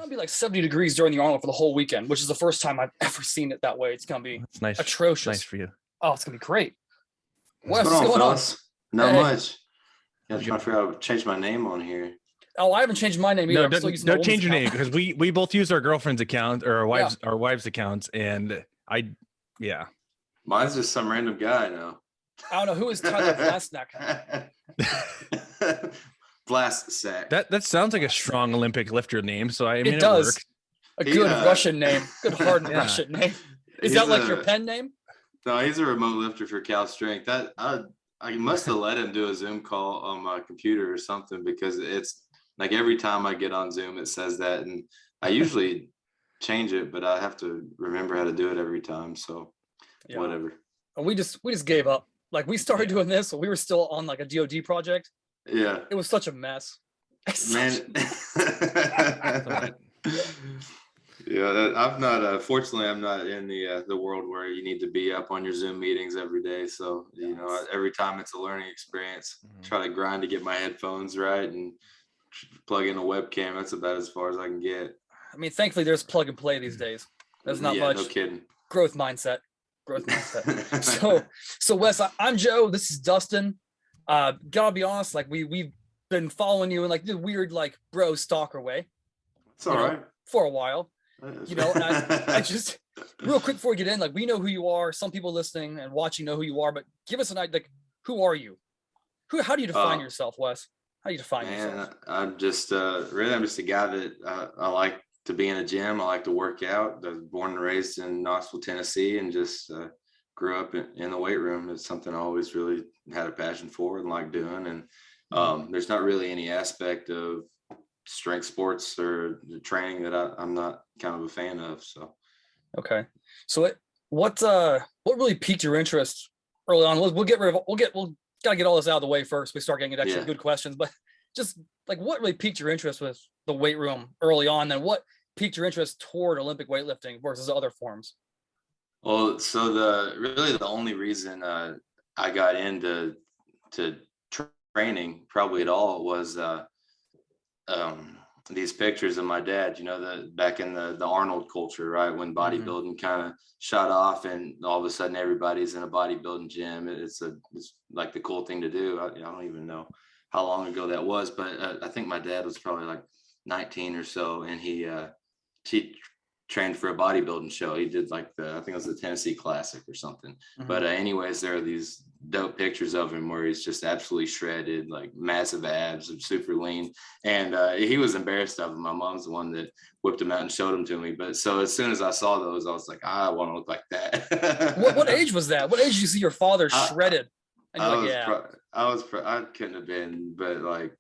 to be like 70 degrees during the Arnold for the whole weekend, which is the first time I've ever seen it that way. It's going to be nice. Atrocious. Nice for you. Oh, it's going to be great. What's going on, fellas? Not much. I'm trying to figure out how to change my name on here. Oh, I haven't changed my name either. No, don't change your name, because we both use our girlfriend's account or our wives' accounts, and mine's just some random guy now. I don't know who is Tyler Vlasnak. Vlasak. That sounds like a strong Olympic lifter name. So I mean, it does. Works. A good Russian name, good hard Russian name. Is that like your pen name? No, he's a remote lifter for Cal Strength. I must have let him do a Zoom call on my computer or something, because it's like every time I get on Zoom, it says that, and I usually change it, but I have to remember how to do it every time. So whatever. And we just gave up. Like, we started doing this, so we were still on like a DoD project. Yeah. It was such a mess. Man. Yeah, I'm not. Fortunately, I'm not in the world where you need to be up on your Zoom meetings every day. So every time it's a learning experience. Try to grind to get my headphones right and plug in a webcam. That's about as far as I can get. I mean, thankfully, there's plug and play these days. There's not much. No kidding. Growth mindset. So Wes, I'm Joe. This is Dustin. Gotta be honest, like we've been following you in like the weird like bro stalker way. It's all right. For a while. And I just real quick before we get in, like, we know who you are. Some people listening and watching know who you are, but give us an idea. Like, who are you? How do you define yourself, Wes? How do you define yourself? I'm just I'm just a guy that I like to be in a gym. I like to work out. I was born and raised in Knoxville, Tennessee, and just grew up in the weight room. It's something I always really had a passion for and like doing. And there's not really any aspect of strength sports or the training that I'm not kind of a fan of. So okay, so what really piqued your interest early on? We'll gotta get all this out of the way first. We start getting into actually good questions, but just like, what really piqued your interest with the weight room early on, and what piqued your interest toward Olympic weightlifting versus other forms? Well, so the only reason I got into training probably at all was these pictures of my dad, back in the Arnold culture, right? When bodybuilding kind of shot off and all of a sudden everybody's in a bodybuilding gym. It's like the cool thing to do. I don't even know how long ago that was, but I think my dad was probably like 19 or so. And he trained for a bodybuilding show. He did like I think it was the Tennessee Classic or something. But anyways, there are these dope pictures of him where he's just absolutely shredded, like massive abs and super lean. And he was embarrassed of him. My mom's the one that whipped him out and showed him to me. But so as soon as I saw those, I was like, I want to look like that. What age was that? What age did you see your father shredded? And I couldn't have been, but like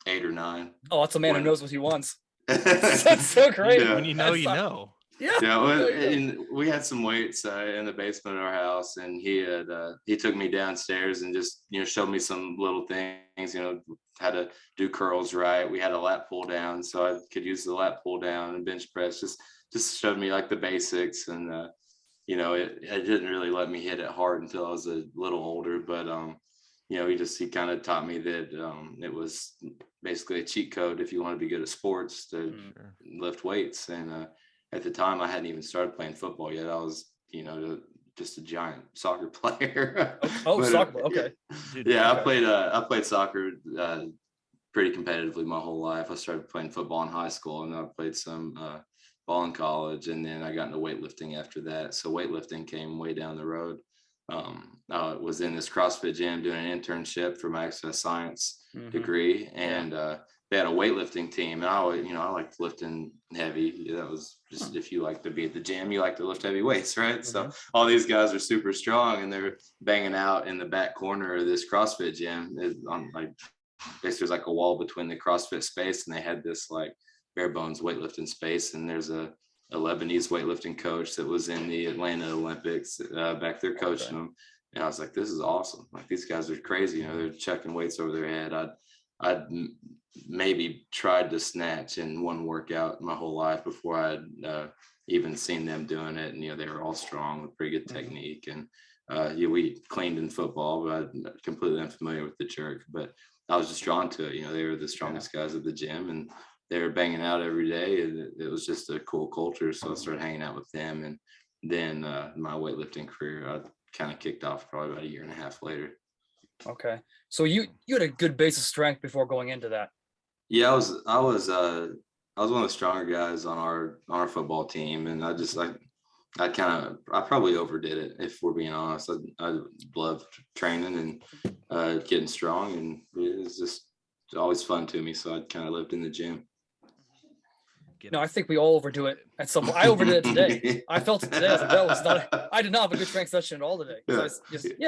8 or 9. Oh, that's a man who knows what he wants. That's so great. When you know, you know. And we had some weights in the basement of our house, and he took me downstairs and just showed me some little things, how to do curls right. We had a lat pull down, so I could use the lat pull down and bench press. Just showed me like the basics, and it didn't really let me hit it hard until I was a little older, but he kind of taught me that it was basically a cheat code if you want to be good at sports to lift weights. And at the time, I hadn't even started playing football yet. I was, just a giant soccer player. Soccer, okay. Yeah, I played soccer pretty competitively my whole life. I started playing football in high school, and I played some ball in college, and then I got into weightlifting after that. So weightlifting came way down the road. I was in this CrossFit gym doing an internship for my exercise science degree, and they had a weightlifting team, and I liked lifting heavy. That was just, if you like to be at the gym, you like to lift heavy weights, right? So all these guys are super strong, and they're banging out in the back corner of this CrossFit gym. There's like a wall between the CrossFit space, and they had this like bare bones weightlifting space, and there's a Lebanese weightlifting coach that was in the Atlanta Olympics back there coaching them. And I was like, this is awesome. Like, these guys are crazy. They're checking weights over their head. I'd maybe tried to snatch in one workout my whole life before I'd even seen them doing it. And, they were all strong with pretty good technique. And we cleaned in football, but I'm completely unfamiliar with the jerk. But I was just drawn to it. They were the strongest guys at the gym. And they were banging out every day, and it was just a cool culture. So I started hanging out with them, and then my weightlifting career I kind of kicked off probably about a year and a half later. Okay, so you had a good base of strength before going into that. Yeah, I was one of the stronger guys on our football team, and I probably overdid it, if we're being honest. I loved training and getting strong, and it was just always fun to me. So I kind of lived in the gym. No, I think we all overdo it at some point. I overdid it today. I felt it today. I was like, that was not. I did not have a good strength session at all today. So I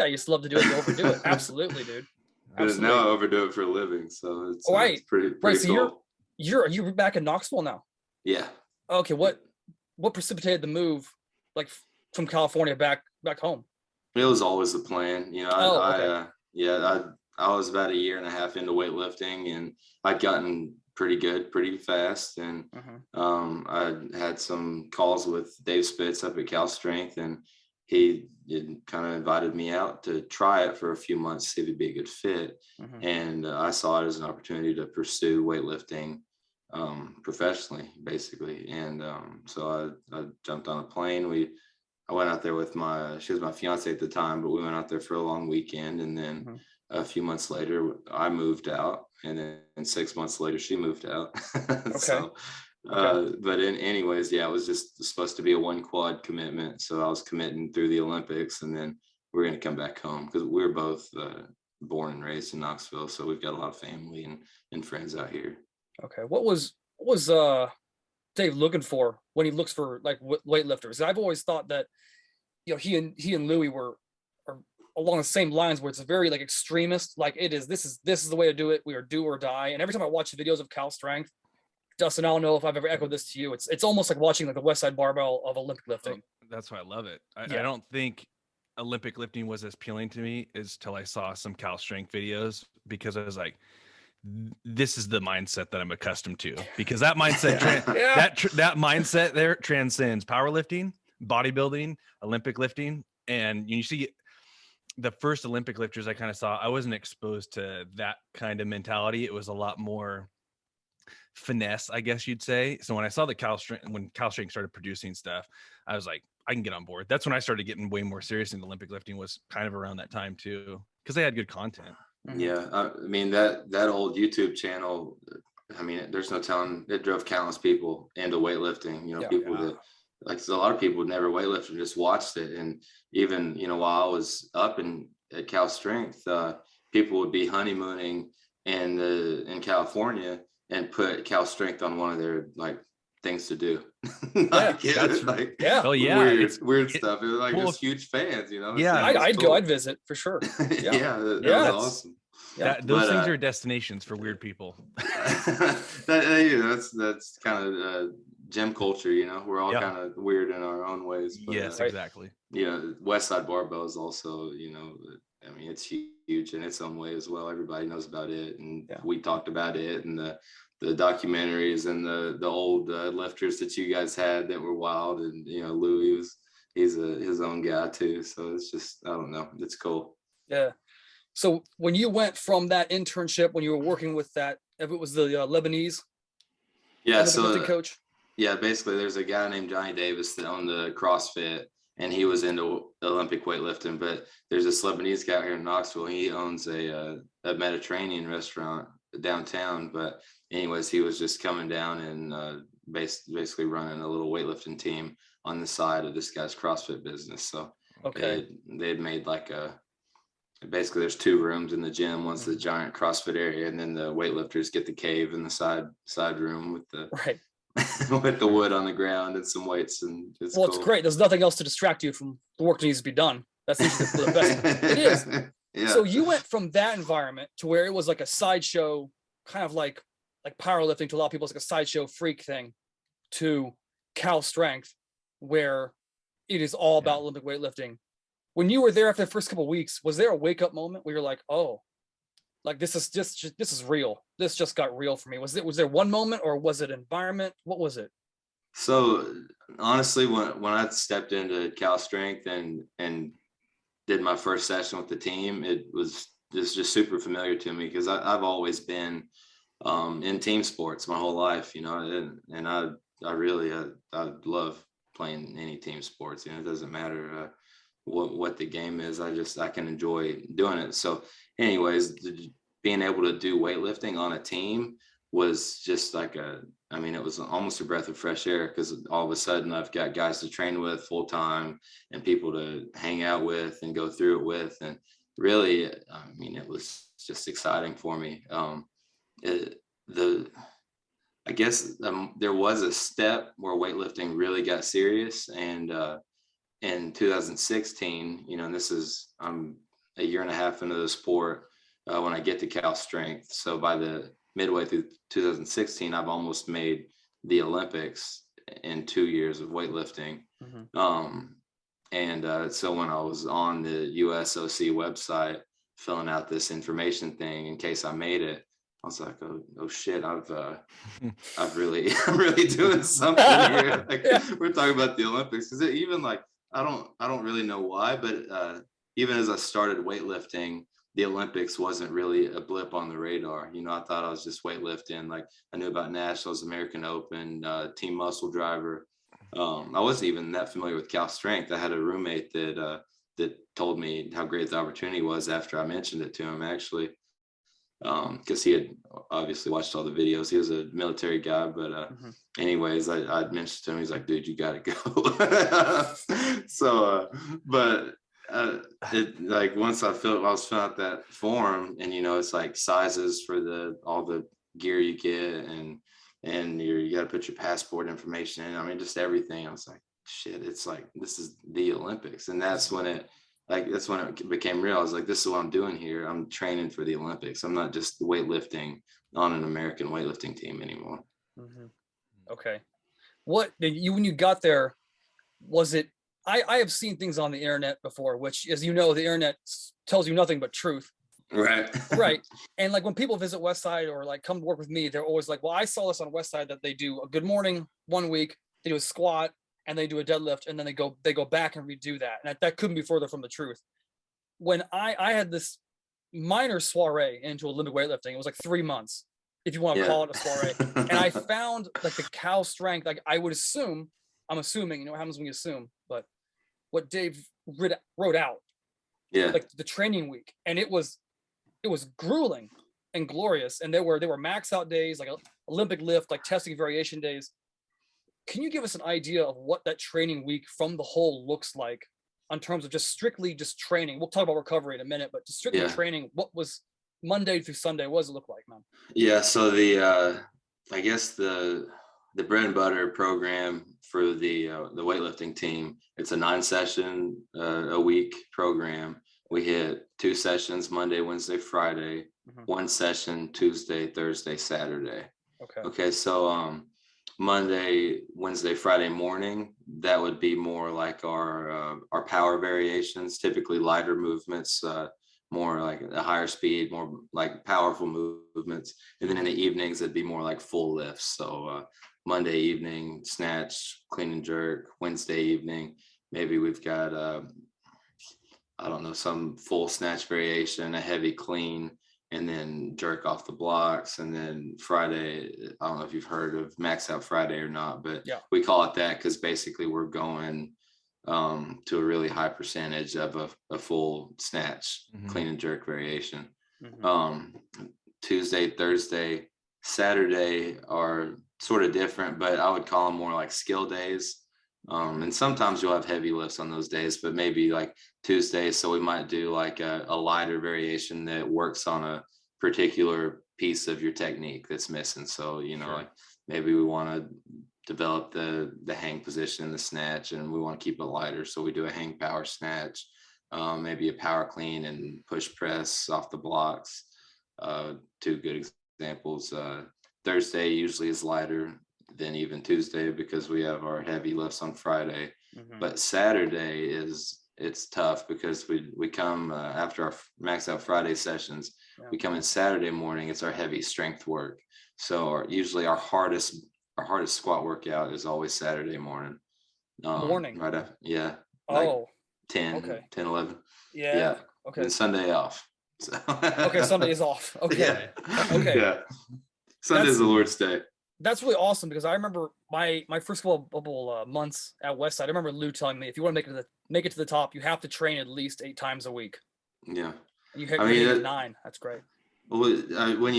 just love to do it and overdo it. Absolutely, dude. Absolutely. Now I overdo it for a living, so it's, it's pretty so cool. You're back in Knoxville now. Yeah. Okay. What precipitated the move, like from California back home? It was always the plan, you know. I was about a year and a half into weightlifting, and I'd gotten pretty good pretty fast, and I had some calls with Dave Spitz up at Cal Strength, and he kind of invited me out to try it for a few months, see if it'd be a good fit. And I saw it as an opportunity to pursue weightlifting professionally, basically. And so I jumped on a plane. I went out there with she was my fiance at the time, but we went out there for a long weekend. And then a few months later, I moved out. And then 6 months later, she moved out. So, but anyways, yeah, it was just supposed to be a one quad commitment. So I was committing through the Olympics, and then we're going to come back home because we were both born and raised in Knoxville. So we've got a lot of family and friends out here. Okay. What was Dave looking for when he looks for like weightlifters? I've always thought that, you know, he and Louie are along the same lines, where it's a very like extremist, like this is the way to do it. We are do or die. And every time I watch the videos of Cal Strength, Dustin, I don't know if I've ever echoed this to you. It's almost like watching like the West Side Barbell of Olympic lifting. That's why I love it. I don't think Olympic lifting was as appealing to me as till I saw some Cal Strength videos, because I was like, this is the mindset that I'm accustomed to, because that mindset that mindset there transcends powerlifting, bodybuilding, Olympic lifting. And you see the first Olympic lifters I kind of saw, I wasn't exposed to that kind of mentality. It was a lot more finesse, I guess you'd say. So when I saw when Cal Strength started producing stuff, I was like, I can get on board. That's when I started getting way more serious in Olympic lifting, was kind of around that time too, because they had good content. Yeah, I mean that old YouTube channel, I mean, there's no telling, it drove countless people into weightlifting. You know, people that, like, a lot of people would never weightlifted and just watched it. And even, you know, while I was up at Cal Strength, people would be honeymooning in California and put Cal Strength on one of their like things to do. Weird stuff. It was like just huge fans, you know. I'd go, I'd visit for sure. That was awesome. Those things are destinations for weird people. That's kind of gym culture, you know. We're all kind of weird in our own ways. But, yes, exactly. You know, West Side Barbell is also, you know, I mean, it's huge in its own way as well. Everybody knows about it, and we talked about it, and the documentaries and the old lifters that you guys had that were wild. And, you know, Louie he's his own guy too. So it's just, I don't know, it's cool. Yeah. So when you went from that internship, when you were working with that, if it was the Lebanese coach? Yeah, basically there's a guy named Johnny Davis that owned the CrossFit, and he was into Olympic weightlifting. But there's this Lebanese guy here in Knoxville. He owns a Mediterranean restaurant downtown. But anyways, he was just coming down and basically running a little weightlifting team on the side of this guy's CrossFit business. So they had made like basically there's two rooms in the gym. One's the giant CrossFit area, and then the weightlifters get the cave in the side room with the with the wood on the ground and some weights. And it's cool. It's great. There's nothing else to distract you from the work that needs to be done. That's usually the best. It is. Yeah. So you went from that environment to where it was like a sideshow, kind of like powerlifting to a lot of people, it's like a sideshow freak thing, to Cal Strength, where it is all about Olympic weightlifting. When you were there after the first couple of weeks, was there a wake up moment where you're like, oh, like this is real. This just got real for me. Was there one moment, or was it environment? What was it? So honestly, when I stepped into Cal Strength and did my first session with the team, it was just super familiar to me, because I've always been in team sports my whole life, you know, and I really I love playing any team sports. You know, it doesn't matter what the game is. I can enjoy doing it. So, anyways, being able to do weightlifting on a team was just like it was almost a breath of fresh air, because all of a sudden I've got guys to train with full time and people to hang out with and go through it with. And really, it was just exciting for me. I guess there was a step where weightlifting really got serious, and in 2016, you know, and I'm a year and a half into the sport when I get to Cal Strength. So by the midway through 2016, I've almost made the Olympics in 2 years of weightlifting. So when I was on the USOC website filling out this information thing in case I made it, I was like, oh shit, I'm really doing something here. Like, we're talking about the Olympics, because even like I don't really know why, but even as I started weightlifting, the Olympics wasn't really a blip on the radar. You know, I thought I was just weightlifting. Like, I knew about nationals, American Open, team muscle driver. I wasn't even that familiar with Cal Strength. I had a roommate that told me how great the opportunity was after I mentioned it to him, actually, because he had obviously watched all the videos. He was a military guy, but anyways, I'd mentioned to him. He's like, dude, you gotta go. So like once I was filling out that form, and you know, it's like sizes for all the gear you get, and you got to put your passport information in. I mean, just everything. I was like, shit, it's like, this is the Olympics. And that's when it became real. I was like, this is what I'm doing here. I'm training for the Olympics. I'm not just weightlifting on an American weightlifting team anymore. Okay. What did you, when you got there, was it, I have seen things on the internet before, which, as you know, the internet tells you nothing but truth. Right. Right. And like when people visit Westside or like come to work with me, they're always like, well, I saw this on Westside that they do a good morning 1 week, they do a squat, and they do a deadlift, and then they go back and redo that. And that couldn't be further from the truth. When I had this minor soiree into Olympic weightlifting, it was like 3 months, if you want to call it a soiree. And I found like the Cal Strength, like I'm assuming, you know what happens when you assume, but what Dave wrote out, like the training week, and it was grueling and glorious. And there were max out days, like Olympic lift, like testing variation days. Can you give us an idea of what that training week from the whole looks like in terms of just strictly just training? We'll talk about recovery in a minute, but just strictly training. What was Monday through Sunday? What does it look like, man? Yeah. So I guess the bread and butter program for the weightlifting team, it's a 9-session a week program. We hit 2 sessions Monday, Wednesday, Friday, 1 session Tuesday, Thursday, Saturday. Okay. So Monday, Wednesday, Friday morning, that would be more like our power variations, typically lighter movements, more like a higher speed, more like powerful movements. And then in the evenings, it'd be more like full lifts. So Monday evening, snatch, clean and jerk. Wednesday evening, maybe we've got, I don't know, some full snatch variation, a heavy clean, and then jerk off the blocks. And then Friday, I don't know if you've heard of Max Out Friday or not, but we call it that because basically we're going to a really high percentage of a full snatch, clean and jerk variation. Tuesday, Thursday, Saturday are sort of different, but I would call them more like skill days. And sometimes you'll have heavy lifts on those days, but maybe like Tuesday. So we might do like a lighter variation that works on a particular piece of your technique that's missing. So, you know, like maybe we want to develop the hang position in the snatch, and we want to keep it lighter. So we do a hang power snatch, maybe a power clean and push press off the blocks. 2 good examples. Thursday usually is lighter than even Tuesday because we have our heavy lifts on Friday. But Saturday it's tough because we come after our Max Out Friday sessions, we come in Saturday morning, it's our heavy strength work. So usually our hardest squat workout is always Saturday morning. Morning. Right after, like 10, 11. Okay. And Sunday off. So. Okay, Sunday is off. Okay. Okay. Sunday's the Lord's Day. That's really awesome because I remember my first couple months at Westside. I remember Lou telling me if you want to make it to the top, you have to train at least 8 times a week. Yeah, And you hit 9. That's great. Well, when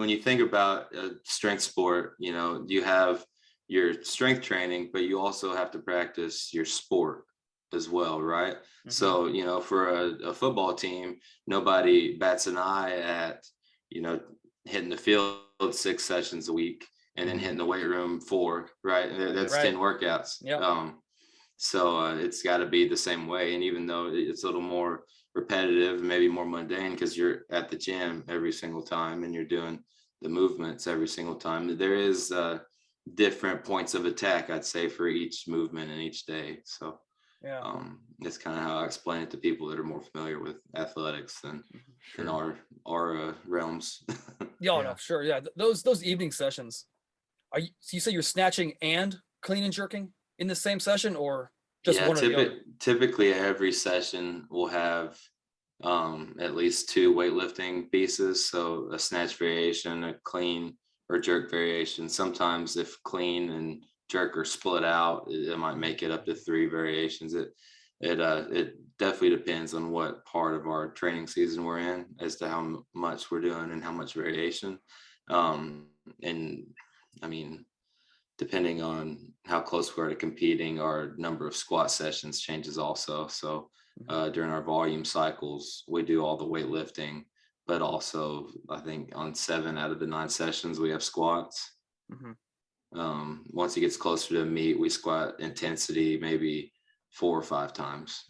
you think about strength sport, you know, you have your strength training, but you also have to practice your sport as well, right? Mm-hmm. So, you know, for a football team, nobody bats an eye at, you know, hitting the field 6 sessions a week and then hitting the weight room 4, right? That's right. 10 workouts. Yeah. So it's got to be the same way. And even though it's a little more repetitive, maybe more mundane because you're at the gym every single time and you're doing the movements every single time, there is different points of attack, I'd say, for each movement and each day. So yeah, it's kind of how I explain it to people that are more familiar with athletics than in our realms. Yeah, no, sure. Yeah, those evening sessions. So you say you're snatching and clean and jerking in the same session, or just one or the other? Typically, every session will have at least 2 weightlifting pieces. So a snatch variation, a clean or jerk variation. Sometimes if clean and jerk are split out, it might make it up to 3 variations. It definitely depends on what part of our training season we're in as to how much we're doing and how much variation. And I mean, depending on how close we are to competing, our number of squat sessions changes also. So during our volume cycles, we do all the weightlifting, but also I think on 7 out of the 9 sessions, we have squats. Mm-hmm. Once it gets closer to meet, we squat intensity maybe 4 or 5 times.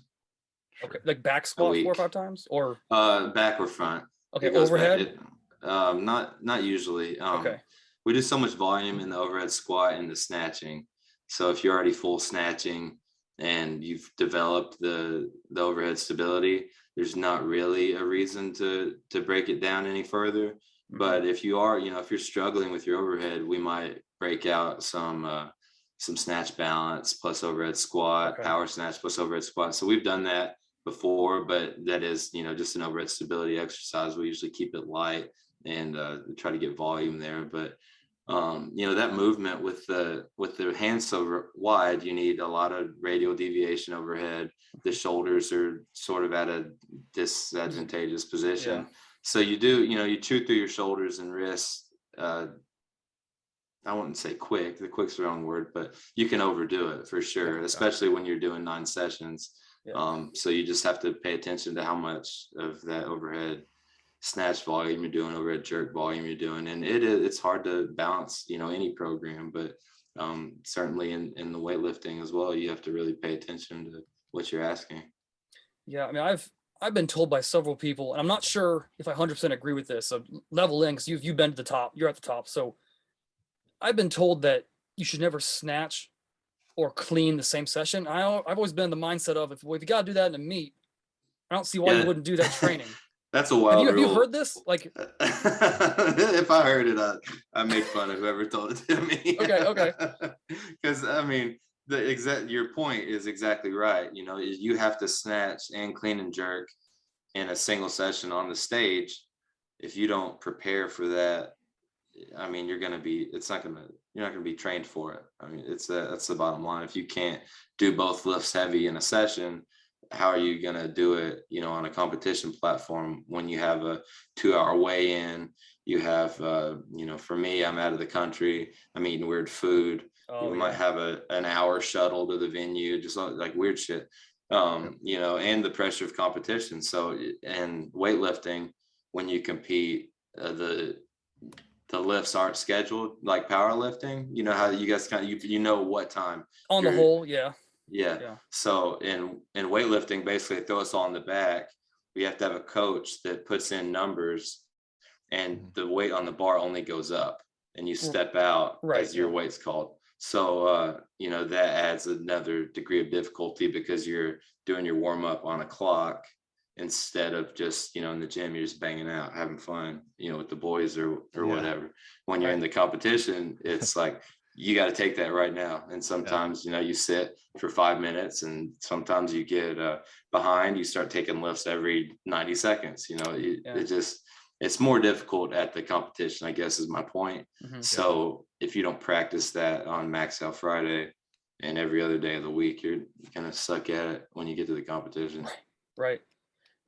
Okay, like back squat 4 or 5 times, or back or front. Okay, overhead. Not usually. Okay. We do so much volume in the overhead squat and the snatching. So if you're already full snatching and you've developed the overhead stability, there's not really a reason to break it down any further. Mm-hmm. But if you are, you know, if you're struggling with your overhead, we might break out some snatch balance plus overhead squat, power snatch plus overhead squat. So we've done that before, but that is, you know, just an overhead stability exercise. We usually keep it light and try to get volume there. But you know, that movement with the hands so wide, you need a lot of radial deviation overhead. The shoulders are sort of at a disadvantageous position. Yeah. So you do, you know, you chew through your shoulders and wrists. I wouldn't say quick. The quick's the wrong word, but you can overdo it for sure, especially when you're doing 9 sessions. Yeah. So you just have to pay attention to how much of that overhead snatch volume you're doing, overhead jerk volume you're doing. And it's hard to balance, you know, any program, but certainly in the weightlifting as well, you have to really pay attention to what you're asking. Yeah, I mean, I've been told by several people, and I'm not sure if I 100% agree with this. So level in, because you've been to the top, you're at the top. So I've been told that you should never snatch or clean the same session. I've always been in the mindset of if you got to do that in a meet, I don't see why you wouldn't do that training. That's a wild rule. Have you heard this? Like, if I heard it, I make fun of whoever told it to me. Okay. Because I mean, your point is exactly right. You know, you have to snatch and clean and jerk in a single session on the stage. If you don't prepare for that, I mean, you're not gonna be trained for it. I mean, that's the bottom line. If you can't do both lifts heavy in a session, how are you going to do it, you know, on a competition platform when you have a 2-hour weigh-in? You have, you know, for me, I'm out of the country. I'm eating weird food. We might have an hour shuttle to the venue, just like weird shit, you know, and the pressure of competition. So, and weightlifting, when you compete, the lifts aren't scheduled like powerlifting. You know how you guys you know what time on the whole. Yeah. So in weightlifting, basically they throw us all in the back. We have to have a coach that puts in numbers, and the weight on the bar only goes up, and you step out as your weight's called. So you know, that adds another degree of difficulty because you're doing your warm up on a clock instead of just, you know, in the gym, you're just banging out, having fun, you know, with the boys or whatever. When you're in the competition, it's like, you got to take that right now. And sometimes, you know, you sit for 5 minutes, and sometimes you get behind, you start taking lifts every 90 seconds, you know, it's more difficult at the competition, I guess is my point. So if you don't practice that on Max Out Friday and every other day of the week, you're gonna suck at it when you get to the competition. Right.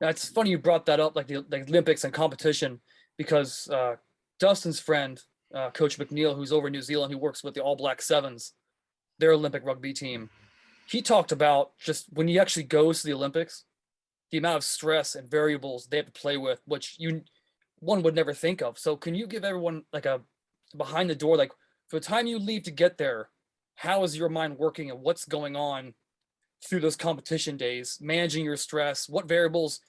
Now, it's funny you brought that up, like the Olympics and competition, because Dustin's friend, Coach McNeil, who's over in New Zealand, who works with the All Black Sevens, their Olympic rugby team, he talked about just when he actually goes to the Olympics, the amount of stress and variables they have to play with, which one would never think of. So can you give everyone like a behind the door, like for the time you leave to get there, how is your mind working and what's going on through those competition days, managing your stress? What variables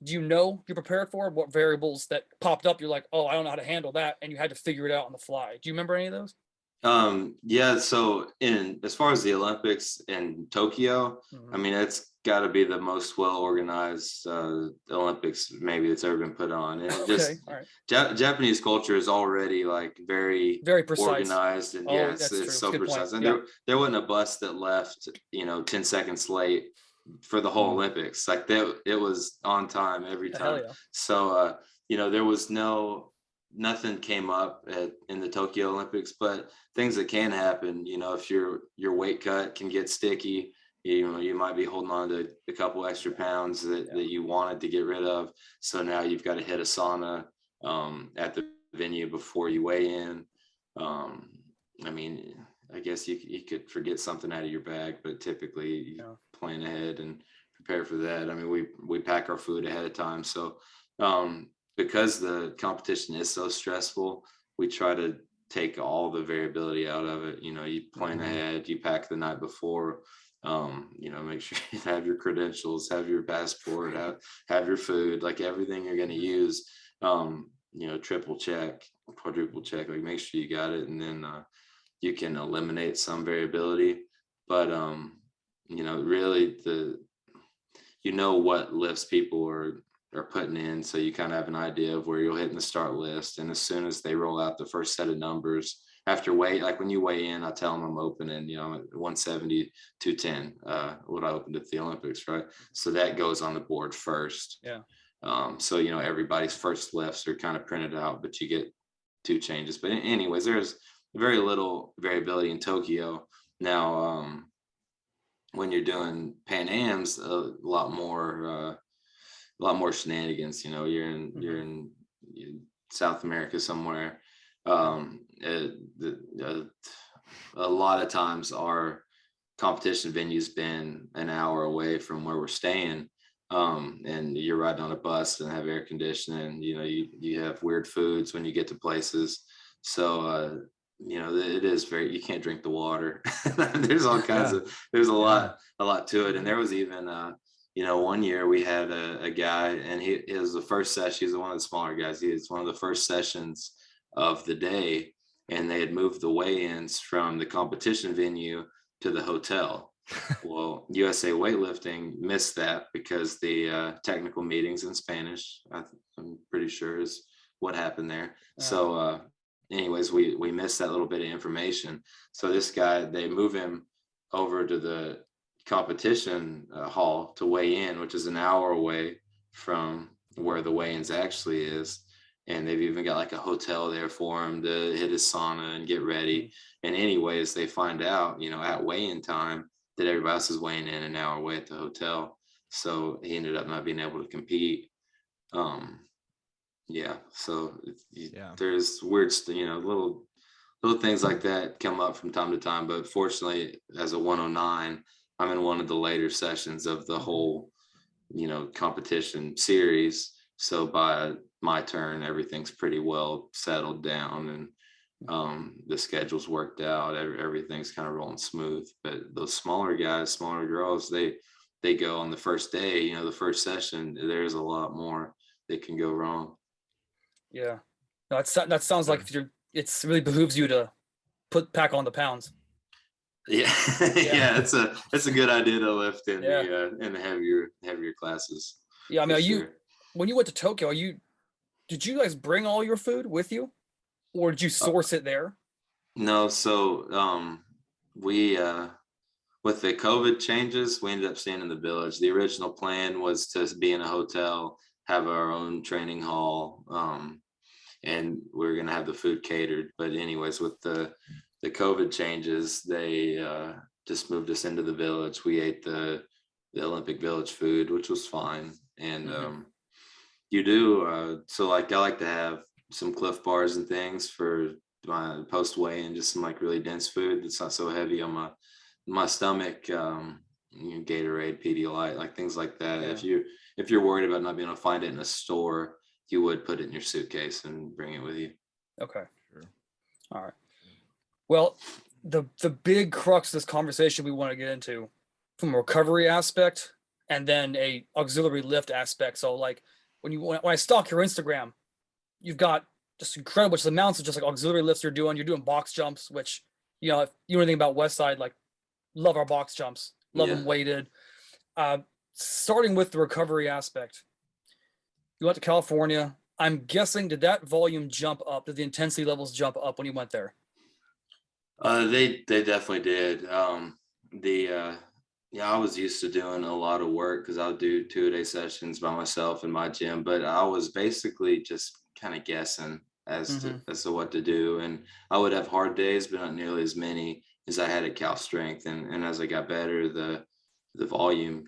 do you know you're prepared for? What variables that popped up, you're like, oh, I don't know how to handle that, and you had to figure it out on the fly? Do you remember any of those? Yeah, so as far as the Olympics in Tokyo, I mean, it's got to be the most well-organized Olympics maybe that's ever been put on. And just Japanese culture is already like very precise, organized, and it's so precise. And there wasn't a bus that left 10 seconds late for the whole Olympics. Like it was on time every time. So there was nothing came up in the Tokyo Olympics, but things that can happen, if your weight cut can get sticky, you might be holding on to a couple extra pounds that you wanted to get rid of. So now you've got to hit a sauna at the venue before you weigh in. I mean, I guess you could forget something out of your bag, but typically you plan ahead and prepare for that. I mean, we pack our food ahead of time. So because the competition is so stressful, we try to take all the variability out of it. You plan ahead, you pack the night before, make sure you have your credentials, have your passport, have your food, like everything you're going to use, triple check, quadruple check, like make sure you got it. And then you can eliminate some variability, but really what lifts people are putting in, so you kind of have an idea of where you'll hit in the start list. And as soon as they roll out the first set of numbers after weight, like when you weigh in, I tell them I'm opening, I'm at 170, 210, what I opened at the Olympics, right? So that goes on the board first. So everybody's first lifts are kind of printed out, but you get 2 changes. But anyways, there's very little variability in Tokyo. Now when you're doing Pan Ams, a lot more shenanigans. You're in South America somewhere. A lot of times our competition venue's been an hour away from where we're staying, and you're riding on a bus and have air conditioning. You have weird foods when you get to places. So it is you can't drink the water. There's all kinds there's a lot to it. And there was even one year we had a guy, and it was the first session. He's one of the smaller guys. It's one of the first sessions of the day, and they had moved the weigh-ins from the competition venue to the hotel. Well, USA Weightlifting missed that because the technical meetings in Spanish, I'm pretty sure, is what happened there. So anyways, we missed that little bit of information. So this guy, they move him over to the competition hall to weigh in, which is an hour away from where the weigh-ins actually is. And they've even got like a hotel there for him to hit his sauna and get ready. And anyways, they find out, at weigh-in time, that everybody else is weighing in an hour away at the hotel. So he ended up not being able to compete. So there's weird, little things like that come up from time to time. But fortunately, as a 109, I'm in one of the later sessions of the whole, competition series. So by my turn, everything's pretty well settled down, and the schedule's worked out. Everything's kind of rolling smooth. But those smaller guys, smaller girls, they go on the first day, the first session, there's a lot more that can go wrong. Yeah. No, that sounds like it's really behooves you to pack on the pounds. Yeah. It's a good idea to lift in the heavier classes. Yeah. I mean, when you went to Tokyo, did you guys bring all your food with you, or did you source it there? No. So we with the COVID changes, we ended up staying in the village. The original plan was to be in a hotel have our own training hall. And we're going to have the food catered. But anyways, with the COVID changes, they just moved us into the village. We ate the Olympic Village food, which was fine. And you do, so like I like to have some Cliff Bars and things for my post weigh and just some like really dense food that's not so heavy on my stomach. Gatorade, Pedialyte, like things like that. Yeah. If you're worried about not being able to find it in a store, you would put it in your suitcase and bring it with you. Okay. Sure. All right. Well, the big crux of this conversation we want to get into from a recovery aspect and then a auxiliary lift aspect. So like when I stalk your Instagram, you've got just incredible amounts of just like auxiliary lifts you're doing box jumps, which, you know, if you know anything about Westside, like love our box jumps, love them weighted. Starting with the recovery aspect, you went to California. I'm guessing, did that volume jump up? Did the intensity levels jump up when you went there? They definitely did. I was used to doing a lot of work because I would do 2-a-day sessions by myself in my gym, but I was basically just kind of guessing as to what to do. And I would have hard days, but not nearly as many as I had at Cal Strength. And as I got better, the volume,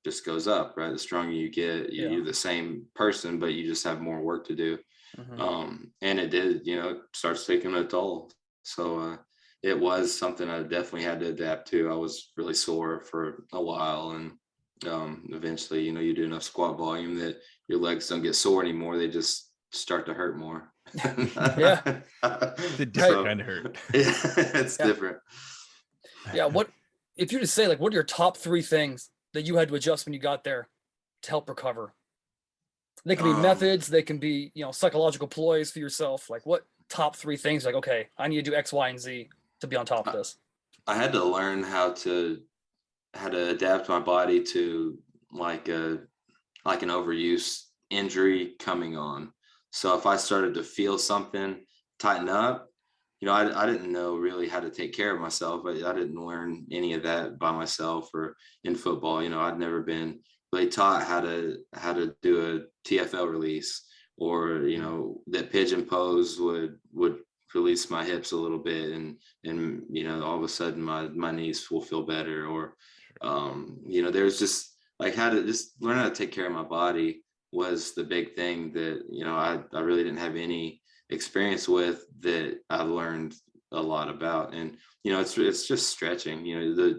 just goes up, right? The stronger you get, you're the same person, but you just have more work to do. And it did, it starts taking a toll. So it was something I definitely had to adapt to. I was really sore for a while, and eventually, you do enough squat volume that your legs don't get sore anymore. They just start to hurt more. Yeah. It's a different kind of hurt. Yeah, it's different. Yeah. What, if you were to say, like, what are your top 3 things that you had to adjust when you got there to help recover? They can be methods, they can be, psychological ploys for yourself. Like, what top 3 things? Like, okay, I need to do X, Y, and Z to be on top of this. I had to learn how to adapt my body to like an overuse injury coming on. So if I started to feel something tighten up, I didn't know really how to take care of myself. I didn't learn any of that by myself or in football. I'd never been really taught how to do a TFL release, or, that pigeon pose would release my hips a little bit and all of a sudden my knees will feel better, or there's just like how to just learn how to take care of my body was the big thing that I really didn't have any experience with, that I learned a lot about. And it's just stretching,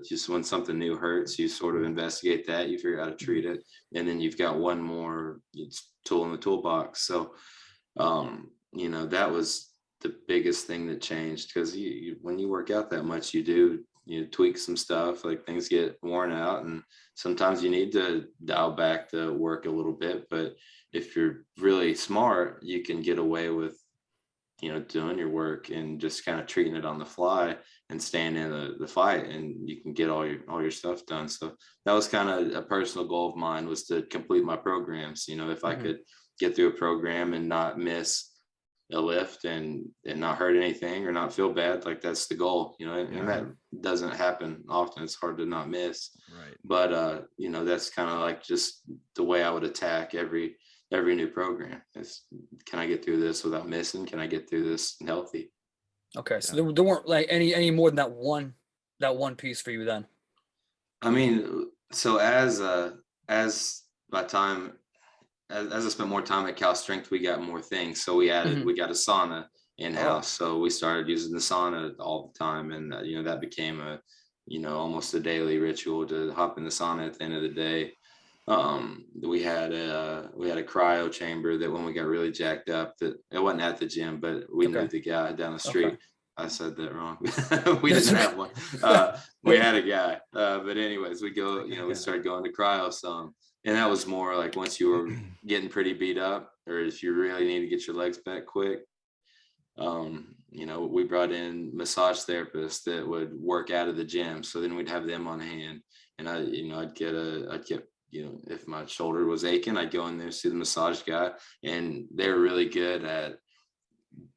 just when something new hurts, you sort of investigate that, you figure out how to treat it, and then you've got one more tool in the toolbox. So that was the biggest thing that changed, because you when you work out that much, you tweak some stuff, like things get worn out, and sometimes you need to dial back the work a little bit. But if you're really smart, you can get away with doing your work and just kind of treating it on the fly and staying in the fight, and you can get all your stuff done. So that was kind of a personal goal of mine, was to complete my programs. If I could get through a program and not miss a lift and not hurt anything or not feel bad, like that's the goal, and that doesn't happen often. It's hard to not miss, right? But that's kind of like just the way I would attack every new program is, can I get through this without missing? Can I get through this healthy? Okay. So there weren't like any more than that one piece for you then. I mean, so as I spent more time at Cal Strength, we got more things. So we got a sauna in-house. So we started using the sauna all the time. And, that became almost a daily ritual to hop in the sauna at the end of the day. We had a cryo chamber that when we got really jacked up, that it wasn't at the gym, but we knew the guy down the street. Okay. I said that wrong. We didn't have one. We had a guy. But anyways, we started going to cryo some. And that was more like once you were getting pretty beat up, or if you really need to get your legs back quick. We brought in massage therapists that would work out of the gym. So then we'd have them on hand. And I'd get if my shoulder was aching, I'd go in there, see the massage guy, and they're really good at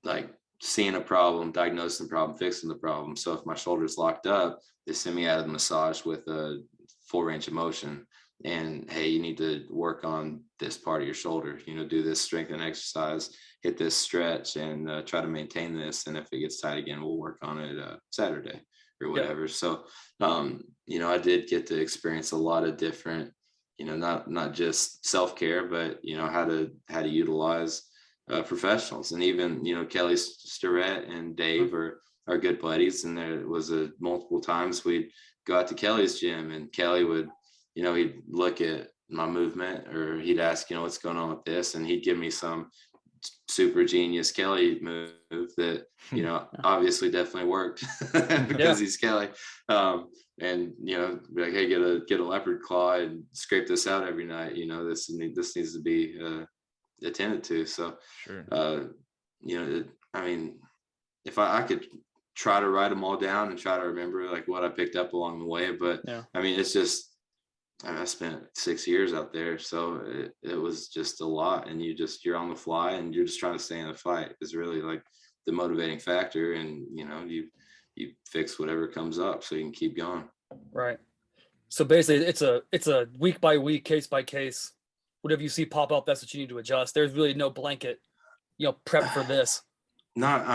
like seeing a problem, diagnosing the problem, fixing the problem. So if my shoulder's locked up, they send me out of the massage with a full range of motion. and hey, you need to work on this part of your shoulder, do this strength and exercise, hit this stretch, and try to maintain this. And if it gets tight again, we'll work on it Saturday or whatever. So, I did get to experience a lot of different, not just self-care, but, how to utilize professionals. And even, Kelly Starrett and Dave are good buddies. And there was multiple times we'd go out to Kelly's gym, and Kelly would, he'd look at my movement, or he'd ask, what's going on with this, and he'd give me some super genius Kelly move that, obviously definitely worked because he's Kelly. And be like, hey, get a leopard claw and scrape this out every night. This needs to be attended to. So, sure. I mean, if I could try to write them all down and try to remember like what I picked up along the way, but I mean, it's just, I spent 6 years out there, so it was just a lot, and you're on the fly, and you're just trying to stay in the fight is really like the motivating factor. And you fix whatever comes up so you can keep going. Right. So basically it's a week by week, case by case, whatever you see pop up, that's what you need to adjust. There's really no blanket, prep for this. Not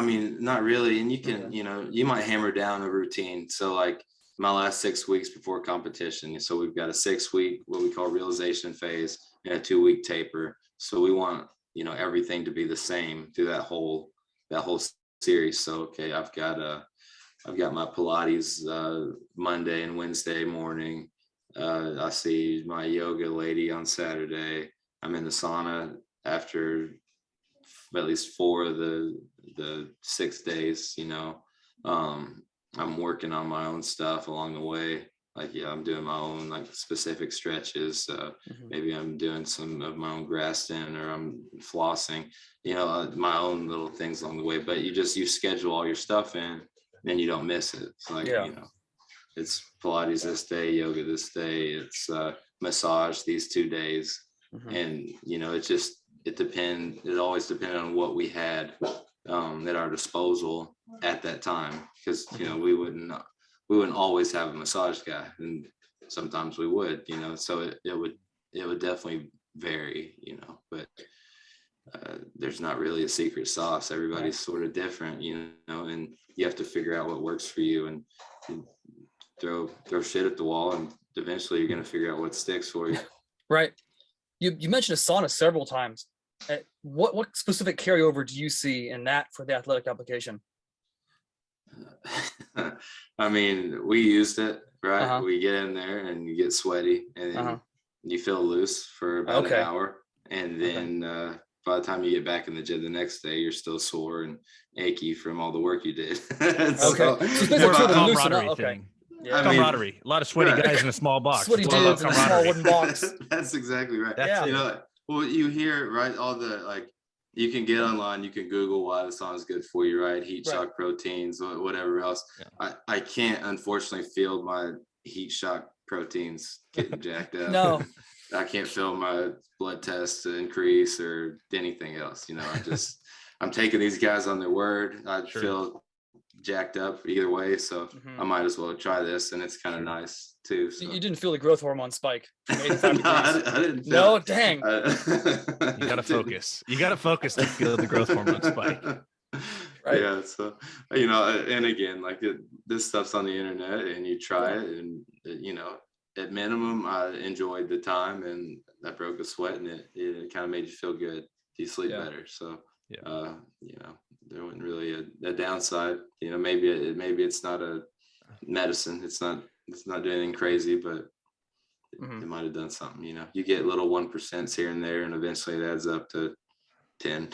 really. And you can, you might hammer down a routine. So like my last 6 weeks before competition. So we've got a 6 week, what we call realization phase, and a 2 week taper. So we want, everything to be the same through that whole series. So, okay, I've got my Pilates Monday and Wednesday morning. I see my yoga lady on Saturday. I'm in the sauna after at least 4 of the 6 days, I'm working on my own stuff along the way. Like, I'm doing my own like specific stretches. Maybe I'm doing some of my own Graston, or I'm flossing, my own little things along the way. But you schedule all your stuff in, and you don't miss it. So like, it's Pilates this day, yoga this day, it's massage these 2 days. And, it always depended on what we had at our disposal at that time, because we wouldn't always have a massage guy, and sometimes we would, so it would definitely vary, but there's not really a secret sauce. Everybody's sort of different, and you have to figure out what works for you, and throw shit at the wall, and eventually you're going to figure out what sticks for you. Right. You mentioned a sauna several times. What specific carryover do you see in that for the athletic application? I mean, we used it, right? We get in there and you get sweaty, and you feel loose for about an hour. And then by the time you get back in the gym the next day, you're still sore and achy from all the work you did. So camaraderie thing. Yeah. Camaraderie. A lot of sweaty guys in a small box. Sweaty dudes in a small wooden box. That's exactly right. Well, you hear, right, all the, like, you can get online, you can Google why the sauna is good for you, right? Heat shock proteins, whatever else. Yeah. I can't, unfortunately, feel my heat shock proteins getting jacked up. No. I can't feel my blood tests to increase or anything else. I'm taking these guys on their word. I feel jacked up either way, so I might as well try this, and it's kind of nice too. So. You didn't feel the growth hormone spike from 85 I didn't feel no, dang. You gotta focus. You gotta focus to feel the growth hormone spike. Right. Yeah. So, and again, like this stuff's on the internet, and you try it, and at minimum, I enjoyed the time, and I broke a sweat, and it kind of made you feel good. You sleep better. So, there wasn't really a downside. Maybe it's not a medicine. It's not doing anything crazy, but it might have done something. You get little 1% here and there, and eventually it adds up to 10.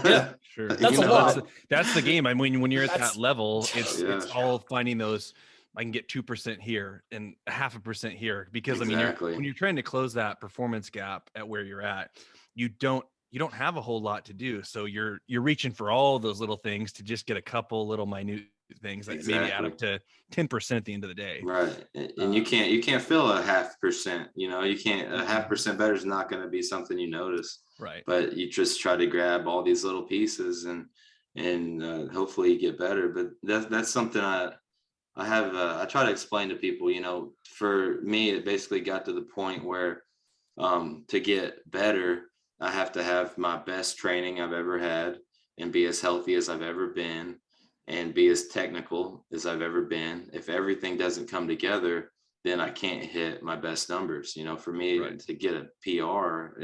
Yeah, sure. That's a lot. That's the game. I mean, when you're at that level, it's all finding those. I can get 2% here and 0.5% here, because exactly. when you're trying to close that performance gap at where you're at, you don't have a whole lot to do. So you're reaching for all those little things to just get a couple little minute things that maybe add up to 10% at the end of the day. Right. And you can't feel a 0.5%, you can't, a 0.5% better is not going to be something you notice. Right. But you just try to grab all these little pieces and hopefully you get better. But that's something I try to explain to people, for me, it basically got to the point where to get better, I have to have my best training I've ever had and be as healthy as I've ever been and be as technical as I've ever been. If everything doesn't come together, then I can't hit my best numbers. For me to get a PR,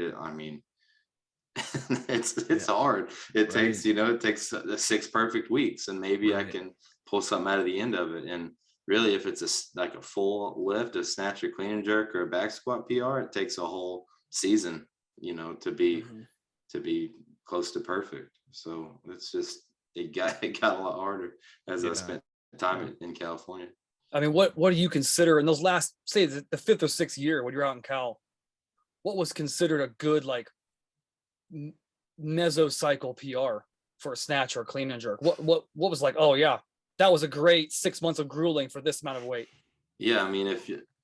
it's hard. It takes, it takes 6 perfect weeks, and maybe I can pull something out of the end of it. And really, if it's like a full lift, a snatch or clean and jerk or a back squat PR, it takes a whole season, to be close to perfect. So it's just, it got a lot harder as I spent time in California. I mean, what do you consider in those last, say the 5th or 6th year when you're out in Cal, what was considered a good like mesocycle PR for a snatch or a clean and jerk? What was like, oh yeah, that was a great 6 months of grueling for this amount of weight? Yeah, I mean,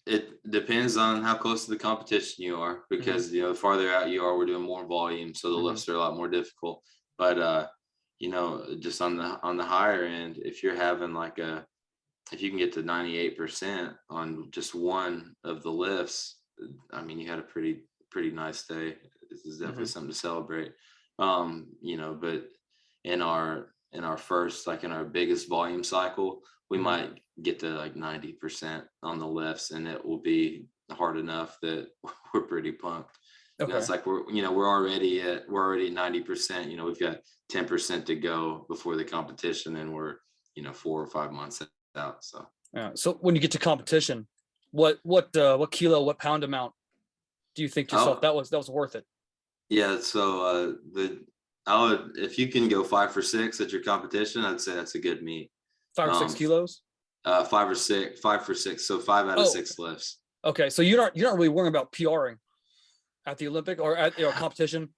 it depends on how close to the competition you are, because the farther out you are, we're doing more volume, so the lifts are a lot more difficult. But just on the higher end, if you're having if you can get to 98% on just one of the lifts, I mean, you had a pretty nice day. This is definitely something to celebrate. But in our first, in our biggest volume cycle, we might get to 90% on the lifts, and it will be hard enough that we're pretty pumped. Okay. It's like we're already at 90%. We've got 10% to go before the competition, and we're 4 or 5 months out. So yeah. So when you get to competition, what kilo, what pound amount do you think yourself that was worth it? Yeah. So if you can go 5 for 6 at your competition, I'd say that's a good meet. 5 or 6 kilos? 5 for 6. So 5 out of 6 lifts. Okay. So you're not really worrying about PRing at the Olympic or at competition?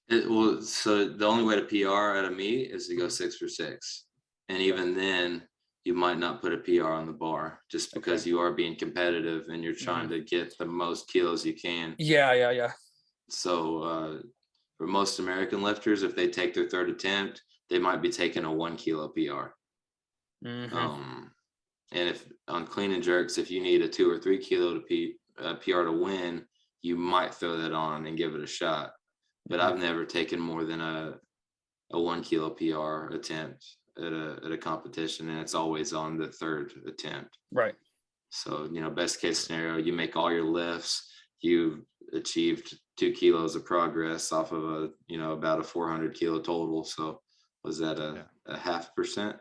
So the only way to PR at a meet is to go 6 for 6. And even then, you might not put a PR on the bar, just because you are being competitive and you're trying to get the most kilos you can. Yeah. So for most American lifters, if they take their 3rd attempt, they might be taking a 1 kilo PR. And if on clean and jerks, if you need a 2 or 3 kilo PR to win, you might throw that on and give it a shot. But I've never taken more than a 1 kilo PR attempt at a competition, and it's always on the 3rd attempt. Right. So, best case scenario, you make all your lifts, you've achieved 2 kilos of progress off of about a 400 kilo total. So was that a 0.5%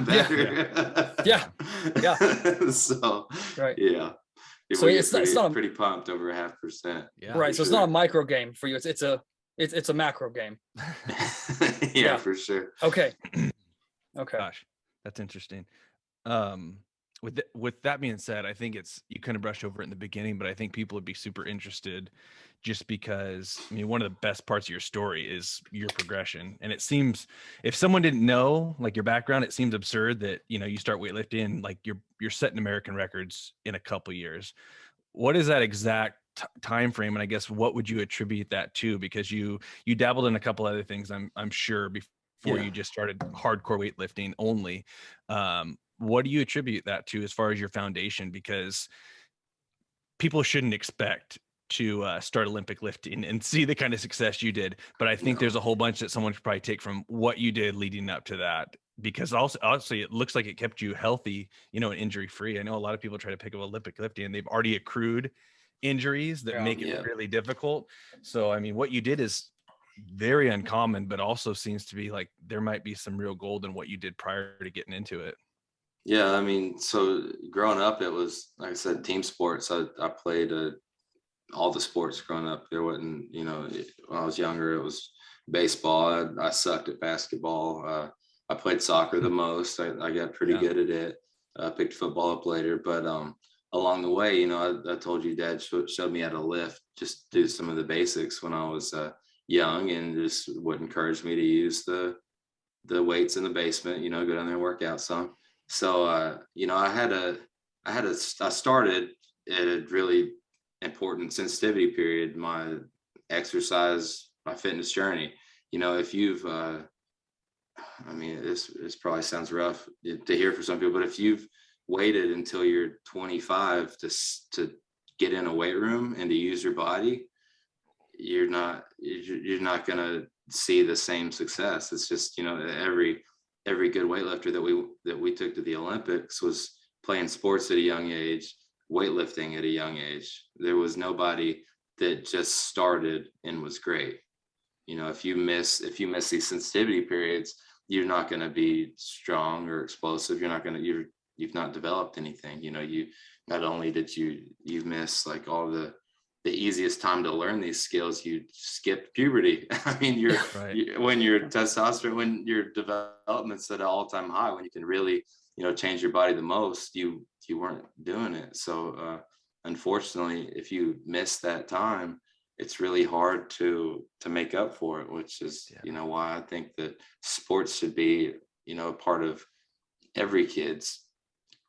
better? Yeah. So right. Yeah. So it's not pretty pumped over 0.5%. Yeah. Right. So it's not a micro game for you. It's a macro game. Yeah, for sure. Okay. Gosh, that's interesting. With that being said, I think you kind of brushed over it in the beginning, but I think people would be super interested, just because one of the best parts of your story is your progression. And it seems, if someone didn't know your background, it seems absurd that you start weightlifting, you're setting American records in a couple years. What is that exact time frame, and I guess what would you attribute that to? Because you dabbled in a couple other things, I'm sure, before you just started hardcore weightlifting only. What do you attribute that to as far as your foundation? Because people shouldn't expect to start Olympic lifting and see the kind of success you did, but I think there's a whole bunch that someone should probably take from what you did leading up to that, because also obviously it looks like it kept you healthy, and injury free. I know a lot of people try to pick up Olympic lifting and they've already accrued injuries that make it really difficult. So what you did is very uncommon, but also seems to be there might be some real gold in what you did prior to getting into it. Yeah, so growing up, it was, like I said, team sports. I played all the sports growing up. There wasn't, when I was younger, it was baseball. I sucked at basketball. I played soccer the most. I got pretty good at it. I picked football up later, but along the way, I told you Dad showed me how to lift, just do some of the basics when I was young, and just would encourage me to use the weights in the basement, go down there and work out some. So, I started at a really important sensitivity period, my fitness journey. If you've, this probably sounds rough to hear for some people, but if you've waited until you're 25 to get in a weight room and to use your body, you're not going to see the same success. It's just, every good weightlifter that we took to the Olympics was playing sports at a young age, weightlifting at a young age. There was nobody that just started and was great. If you miss these sensitivity periods, you're not going to be strong or explosive. You've not developed anything. You not only did you miss like all the easiest time to learn these skills, you skipped puberty. I mean, when your testosterone, when your development's at an all-time high, when you can really, change your body the most, you weren't doing it. So unfortunately, if you miss that time, it's really hard to make up for it, which is, why I think that sports should be, a part of every kid's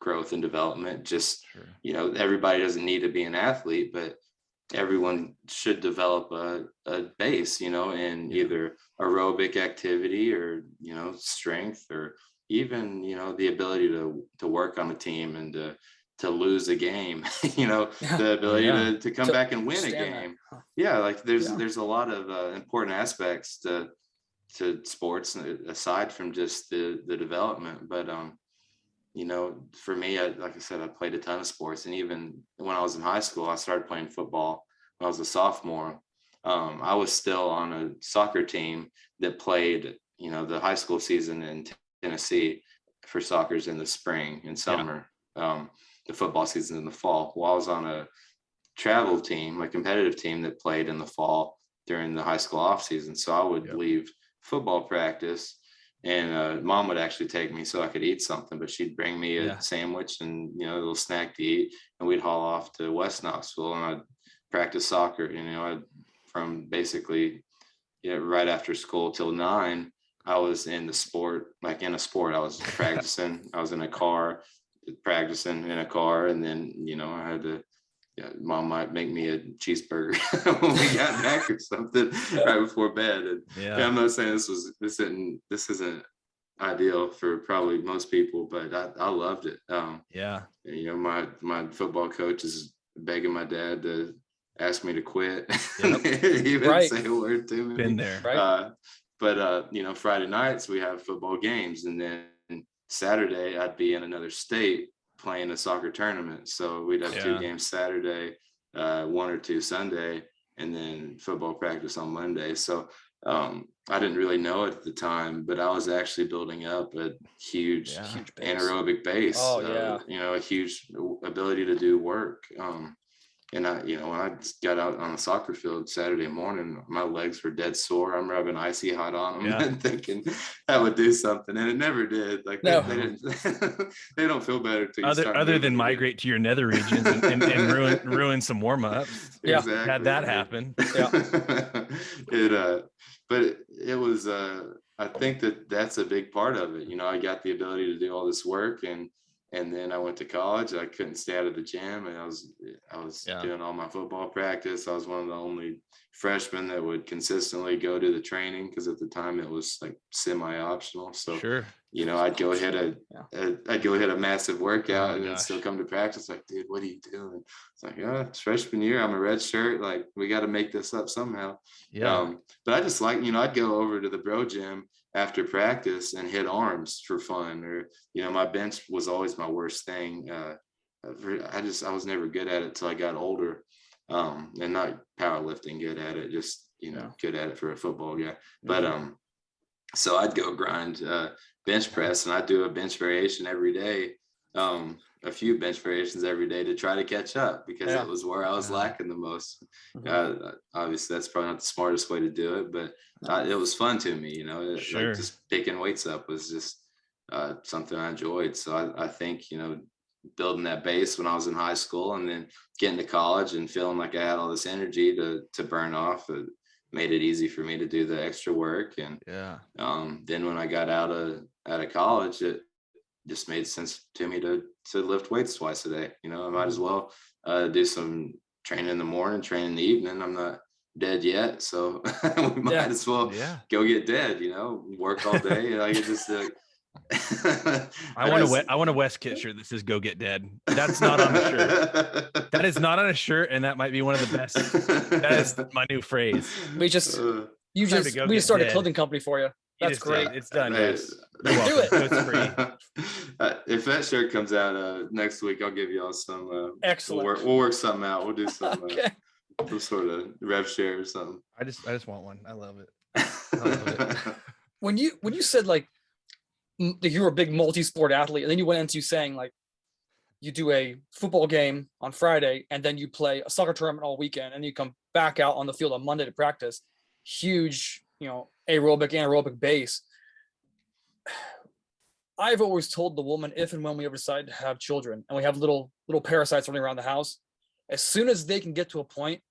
growth and development. Just, everybody doesn't need to be an athlete, but everyone should develop a base, in either aerobic activity or, strength, or even, the ability to work on a team and to lose a game, the ability to come back and win a game. Like there's a lot of important aspects to sports aside from just the development. But for me, like I said, I played a ton of sports, and even when I was in high school, I started playing football when I was a sophomore. I was still on a soccer team that played, the high school season in Tennessee for soccer's in the spring and summer. The football season in the fall. Well, I was on a travel team, a competitive team that played in the fall during the high school off season. So I would leave football practice, and mom would actually take me so I could eat something, but she'd bring me a sandwich and, a little snack to eat, and we'd haul off to West Knoxville, and I'd practice soccer. From basically, right after school till 9, I was in the sport, I was practicing. I was in a car, practicing in a car, and then I had to mom might make me a cheeseburger when we got back or something right before bed. And I'm not saying this isn't ideal for probably most people, but I loved it. My football coach is begging my dad to ask me to quit. He wouldn't say a word to me. Been there. But Friday nights we have football games, and then Saturday I'd be in another state playing a soccer tournament. So we'd have 2 games Saturday, 1 or 2 Sunday, and then football practice on Monday. So I didn't really know it at the time, but I was actually building up a huge anaerobic base. A huge ability to do work. And when I got out on the soccer field Saturday morning, my legs were dead sore. I'm rubbing icy hot on them and thinking that would do something, and it never did. Like they didn't. They don't feel better till you start other than migrate to your nether regions and ruin some warm ups. Exactly. Had that happen. But it was. I think that's a big part of it. I got the ability to do all this work, and then I went to college. I couldn't stay out of the gym, and I was doing all my football practice. I was one of the only freshmen that would consistently go to the training, because at the time it was like semi-optional. So I'd go hit a massive workout and then still come to practice. Like, dude, what are you doing? It's like, it's freshman year. I'm a red shirt. Like, we got to make this up somehow. But I just like, I'd go over to the bro gym after practice and hit arms for fun, or my bench was always my worst thing. I was never good at it till I got older, and not powerlifting good at it, just good at it for a football guy. But so I'd go grind bench press, and I'd do a bench variation every day, a few bench variations every day to try to catch up, because it was where I was lacking the most. Obviously that's probably not the smartest way to do it, but it was fun to me. Like just picking weights up was just something I enjoyed. So I think building that base when I was in high school, and then getting to college and feeling like I had all this energy to burn off, it made it easy for me to do the extra work. And then when I got out of college, it just made sense to me to lift weights twice a day. I might as well do some training in the morning, train in the evening. I'm not dead yet, so we might as well go get dead. Work all day. I want a Wes Kitts shirt that says "Go Get Dead." That's not on a shirt. That is not on a shirt, and that might be one of the best. That is my new phrase. We just started a clothing company for you. That's great. It's done. Hey, Yes. You're welcome. Do it. It's free. If that shirt comes out next week, I'll give y'all some. Excellent. We'll work something out. We'll do some Okay. some sort of rev share or something. I just want one. I love it. I love it. When you said like that you were a big multi-sport athlete, and then you went into saying like you do a football game on Friday and then you play a soccer tournament all weekend and you come back out on the field on Monday to practice, huge, aerobic, anaerobic base. I've always told the woman, if and when we ever decide to have children and we have little parasites running around the house, as soon as they can get to a point,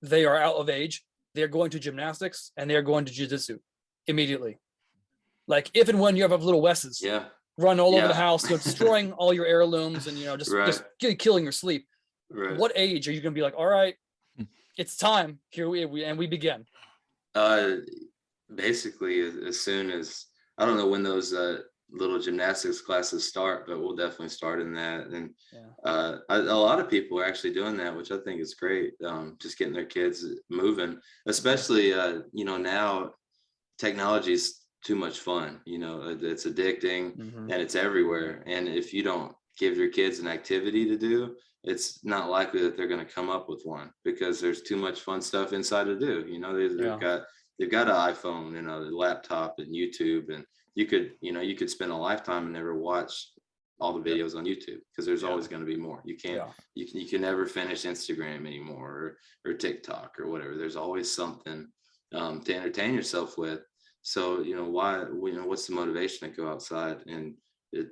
they are out of age, they're going to gymnastics and they're going to jiu-jitsu immediately. Like if and when you have little Wes's run all over the house, destroying all your heirlooms and, just killing your sleep. Right. What age are you going to be like, all right, it's time. Here we begin. Basically, as soon as, I don't know when those little gymnastics classes start, but we'll definitely start in that. And a lot of people are actually doing that, which I think is great. Just getting their kids moving, especially, now technology's too much fun. It's addicting and it's everywhere. And if you don't give your kids an activity to do, it's not likely that they're going to come up with one, because there's too much fun stuff inside to do. They've got an iPhone and a laptop and YouTube, and you could spend a lifetime and never watch all the videos on YouTube, because there's always going to be more. You can never finish Instagram anymore or TikTok or whatever. There's always something to entertain yourself with. So, what's the motivation to go outside and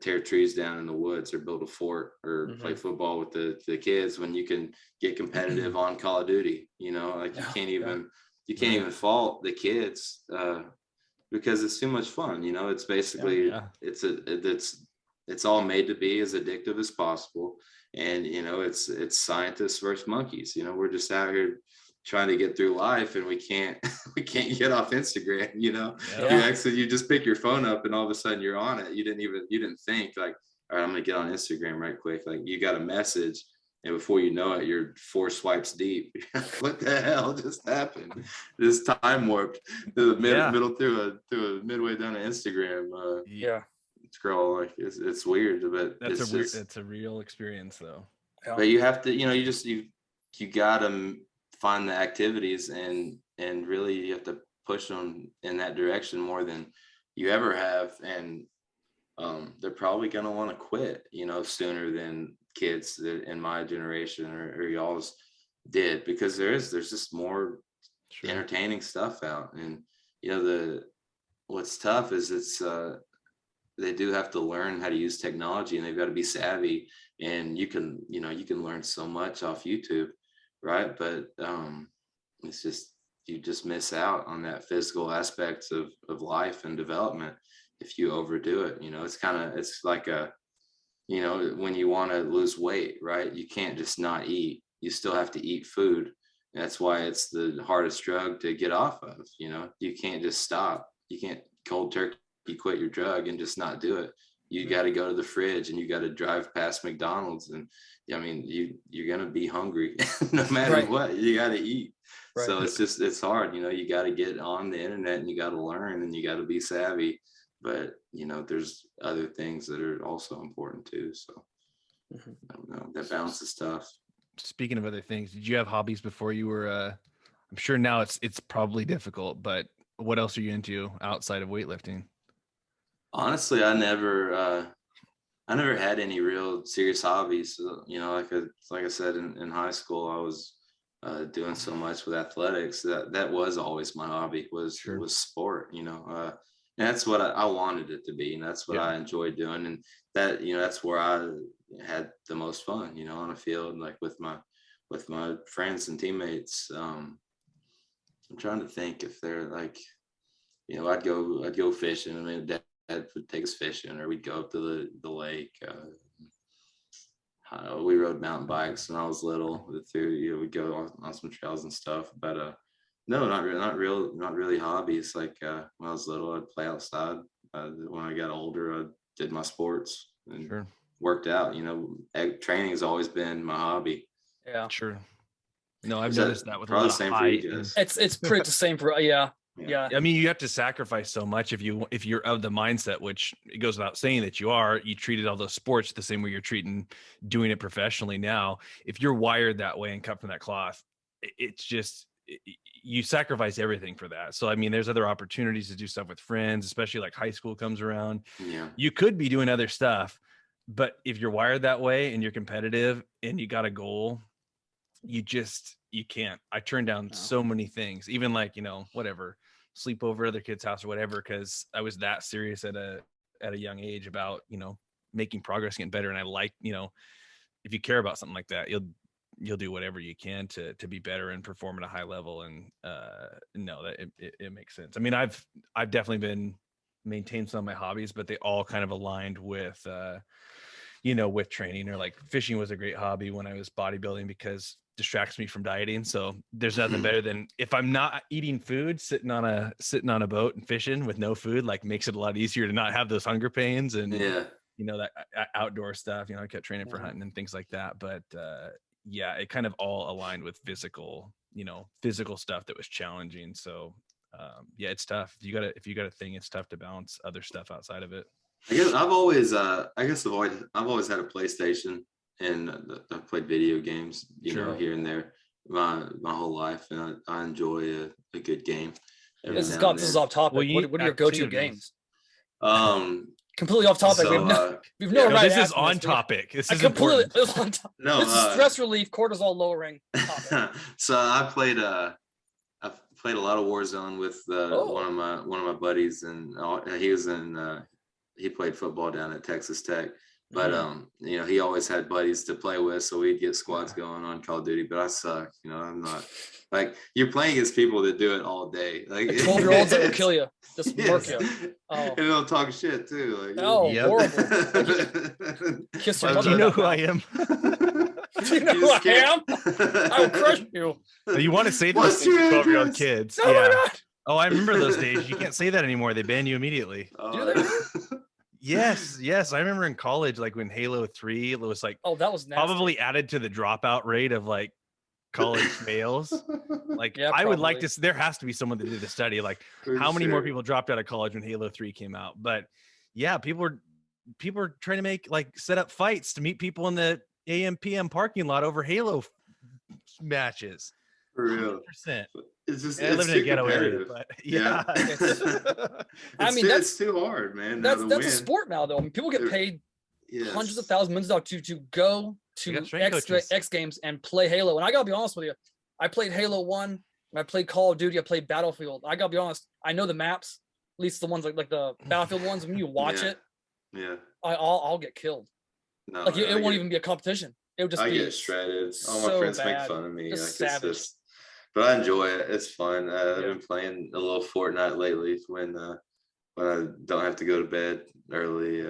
tear trees down in the woods or build a fort or play football with the kids when you can get competitive on Call of Duty? You can't even fault the kids because it's too much fun. It's basically it's all made to be as addictive as possible. And, it's scientists versus monkeys. We're just out here trying to get through life, and we can't get off Instagram. You just pick your phone up and all of a sudden you're on it. You didn't think like, all right, I'm gonna get on Instagram right quick. Like, you got a message and before you know it, you're 4 swipes deep. What the hell just happened? This time warped to the middle through a midway down to Instagram. Scroll, like it's weird, but it's a real experience though. But you have to, you gotta find the activities and really you have to push them in that direction more than you ever have. And they're probably going to want to quit, sooner than kids in my generation or y'all's did, because there's just more entertaining stuff out. And, what's tough is they do have to learn how to use technology, and they've got to be savvy, and you can learn so much off YouTube. Right. But it's just, you just miss out on that physical aspects of life and development if you overdo it. It's like when you want to lose weight, right? You can't just not eat. You still have to eat food. That's why it's the hardest drug to get off of. You can't just stop. You can't cold turkey quit your drug and just not do it. You got to go to the fridge and you got to drive past McDonald's, and you're going to be hungry no matter what. You got to eat. Right. So it's hard. You got to get on the internet and you got to learn and you got to be savvy. But, there's other things that are also important too. So I don't know, that balance is tough. Speaking of other things, did you have hobbies before you were, I'm sure now it's probably difficult, but what else are you into outside of weightlifting? Honestly, I never had any real serious hobbies. Like I said, in high school, I was doing so much with athletics that was always my hobby was sport. And that's what I wanted it to be, and that's what I enjoyed doing, and that that's where I had the most fun. On a field, like with my friends and teammates. I'm trying to think if they're like, I'd go fishing. I mean, Dad would take us fishing, or we'd go up to the lake. We rode mountain bikes when I was little. We'd go on some trails and stuff. But no, not really hobbies. Like when I was little, I'd play outside, When I got older, I did my sports and Sure. worked out. Training has always been my hobby. Yeah. Sure. No, I've Is that noticed that with a probably lot the of same for you height. guys? It's pretty the same for yeah. I mean, you have to sacrifice so much if you're of the mindset, which it goes without saying that you are. You treated all those sports the same way you're treating doing it professionally now. If you're wired that way and cut from that cloth, it's just you sacrifice everything for that. So I mean, there's other opportunities to do stuff with friends, especially like high school comes around. Yeah. You could be doing other stuff, but if you're wired that way and you're competitive and you got a goal, you can't. I turned down so many things, even like, whatever, sleep over at other kids' house or whatever, because I was that serious at a young age about, making progress, getting better. And I like, if you care about something like that, you'll do whatever you can to be better and perform at a high level. And no, that it makes sense. I mean, I've definitely been maintained some of my hobbies, but they all kind of aligned with with training. Or like fishing was a great hobby when I was bodybuilding because distracts me from dieting. So there's nothing better than if I'm not eating food, sitting on a boat and fishing with no food, like makes it a lot easier to not have those hunger pains and that outdoor stuff. I kept training for hunting and things like that. But it kind of all aligned with physical stuff that was challenging. So it's tough. If you got a thing, it's tough to balance other stuff outside of it. I guess I've always had a PlayStation and I've played video games, here and there my whole life, and I enjoy a good game. This is off topic. Well, what are your go-to games? Completely off topic. We've no right. This is on topic. This is completely important. on topic. No, this is stress relief, cortisol lowering topic. So I played a lot of Warzone with one of my buddies, and he played football down at Texas Tech. But he always had buddies to play with, so we'd get squads going on Call of Duty. But I suck. I'm not like you're playing against people that do it all day. Like 12-year-olds that will kill you, just murk you. Oh. And they'll talk shit too. Like, horrible. Kiss your mother. Do you know who I am? Do you know who I am? I will crush you. You want to say those things to 12-year-old kids? Oh my God. Oh, I remember those days. You can't say that anymore. They ban you immediately. Do they? Yes. I remember in college, like when Halo 3, it was like, that was nasty. Probably added to the dropout rate of like college males. Like I would like to, there has to be someone that did a study, like how many more people dropped out of college when Halo 3 came out. But yeah, people were trying to set up fights to meet people in the AM PM parking lot over Halo matches. For real. 100%. I live in a ghetto area, but it's too hard, man. That's a sport now, though. I mean, people get paid hundreds of thousands of dollars to go to X Games and play Halo. And I gotta be honest with you, I played Halo 1, and I played Call of Duty, I played Battlefield. I gotta be honest, I know the maps, at least the ones like the Battlefield ones. When you watch it, I'll get killed. No, it won't even be a competition. It would just be get shredded. All my friends make fun of me. Just like savage. It's just, but I enjoy it. It's fun. I've been playing a little Fortnite lately when I don't have to go to bed early.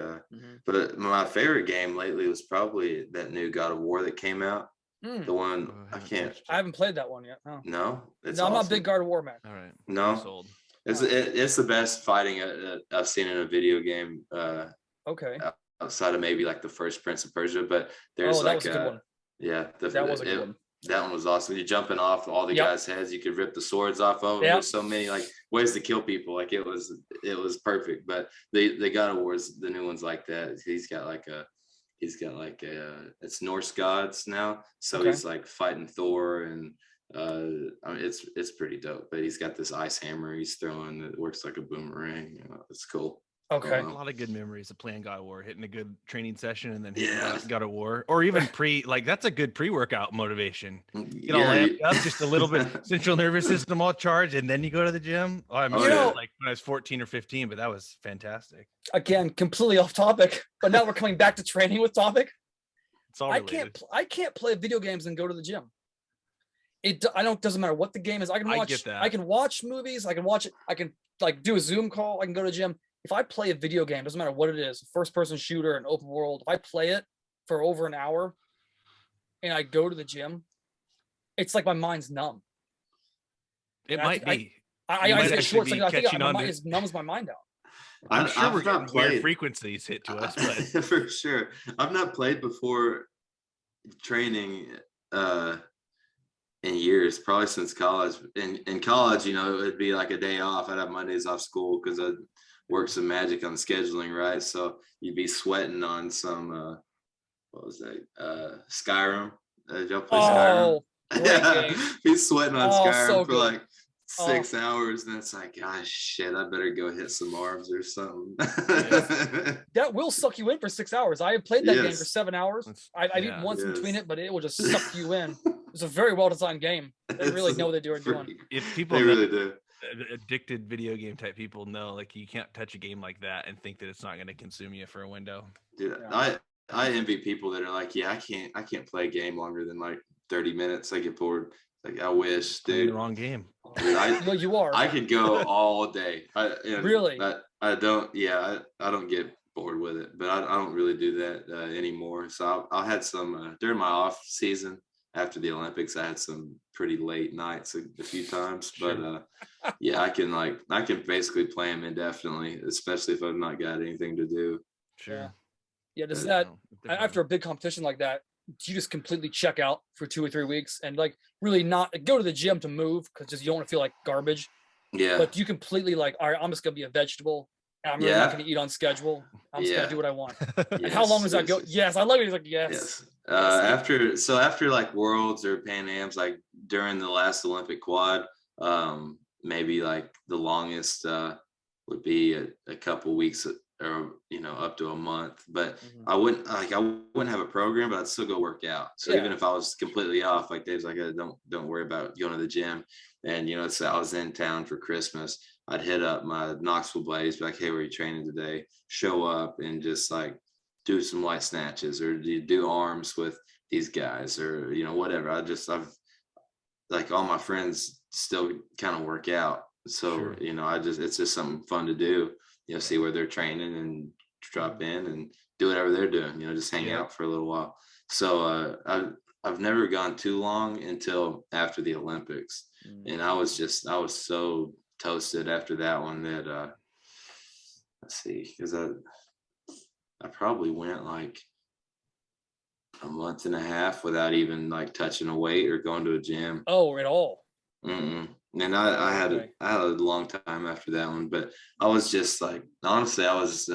But my favorite game lately was probably that new God of War that came out. The one I haven't played that one yet. No, I'm not a big God of War man. All right. No, it's the best fighting I've seen in a video game. Outside of maybe like the first Prince of Persia, but there's that was a good one. That was a good one. That one was awesome. You're jumping off all the guys' heads. You could rip the swords off of them. There's so many ways to kill people. Like it was perfect. But the God of War's the new ones like that. He's got it's Norse gods now. So he's like fighting Thor, and it's pretty dope. But he's got this ice hammer he's throwing that works like a boomerang. It's cool. Okay. A lot of good memories of playing God of War, hitting a good training session and then hitting God of War, or even that's a good pre-workout motivation. Get all amped up, just a little bit, central nervous system all charged, and then you go to the gym. I remember like when I was 14 or 15, but that was fantastic. Again, completely off topic, but now we're coming back to training with topic. It's all related. I can't play video games and go to the gym. Doesn't matter what the game is. I can watch movies. I can watch it. I can do a Zoom call. I can go to the gym. If I play a video game, doesn't matter what it is, first person shooter, an open world, if I play it for over an hour and I go to the gym, it's like my mind's numb. It might be. I get short. I think my mind numbs my mind out. I'm sure I've we're not getting weird played. frequencies hit to us, but For sure. I've not played before training in years, probably since college. In college, you know, it would be like a day off. I'd have Mondays off school because I'd work some magic on scheduling, right? So you'd be sweating on some what was that? Skyrim. Did y'all play Skyrim? Oh, great game. Be sweating on Oh, Skyrim so for good. like 6 hours, and it's like, gosh, shit, I better go hit some arms or something. That will suck you in for 6 hours. I have played that game for 7 hours. I've eaten once in between it, but it will just suck you in. It's a very well designed game. They really know what they're doing. If people they really do. Addicted video game type people know, like, you can't touch a game like that and think that it's not going to consume you for a window. Dude, I envy people that are like, yeah, I can't play a game longer than like 30 minutes. I get bored. Like, I wish, dude. The wrong game. Dude, you are. I could go all day. Really? I don't. Yeah, I don't get bored with it, but I don't really do that anymore. So I had some during my off season after the Olympics. I had some pretty late nights a few times, but yeah, I can basically play them indefinitely, especially if I've not got anything to do. Sure. Yeah. Does that after a big competition like that? Do you just completely check out for 2 or 3 weeks and like really not go to the gym to move because just you don't want to feel like garbage? Yeah. But you completely like, all right, I'm just gonna be a vegetable. And I'm really not gonna eat on schedule. I'm just gonna do what I want. And how long does that go? Yes, I love it. He's like, yes. After like Worlds or Pan Am's, like during the last Olympic quad, maybe like the longest would be a couple weeks or up to a month, but I wouldn't have a program, but I'd still go work out. So even if I was completely off, like Dave's like, don't worry about going to the gym. And so I was in town for Christmas, I'd hit up my Knoxville buddies, be like, hey, where are you training today? Show up and just like do some light snatches or do arms with these guys or whatever. I've like all my friends still kind of work out, so it's just something fun to do. See where they're training and drop in and do whatever they're doing, just hang out for a little while. So I've never gone too long until after the Olympics. And I was so toasted after that one that let's see, because I probably went like a month and a half without even like touching a weight or going to a gym. Oh, at all? Mm-mm. And I had a long time after that one, but I was just like, honestly, I was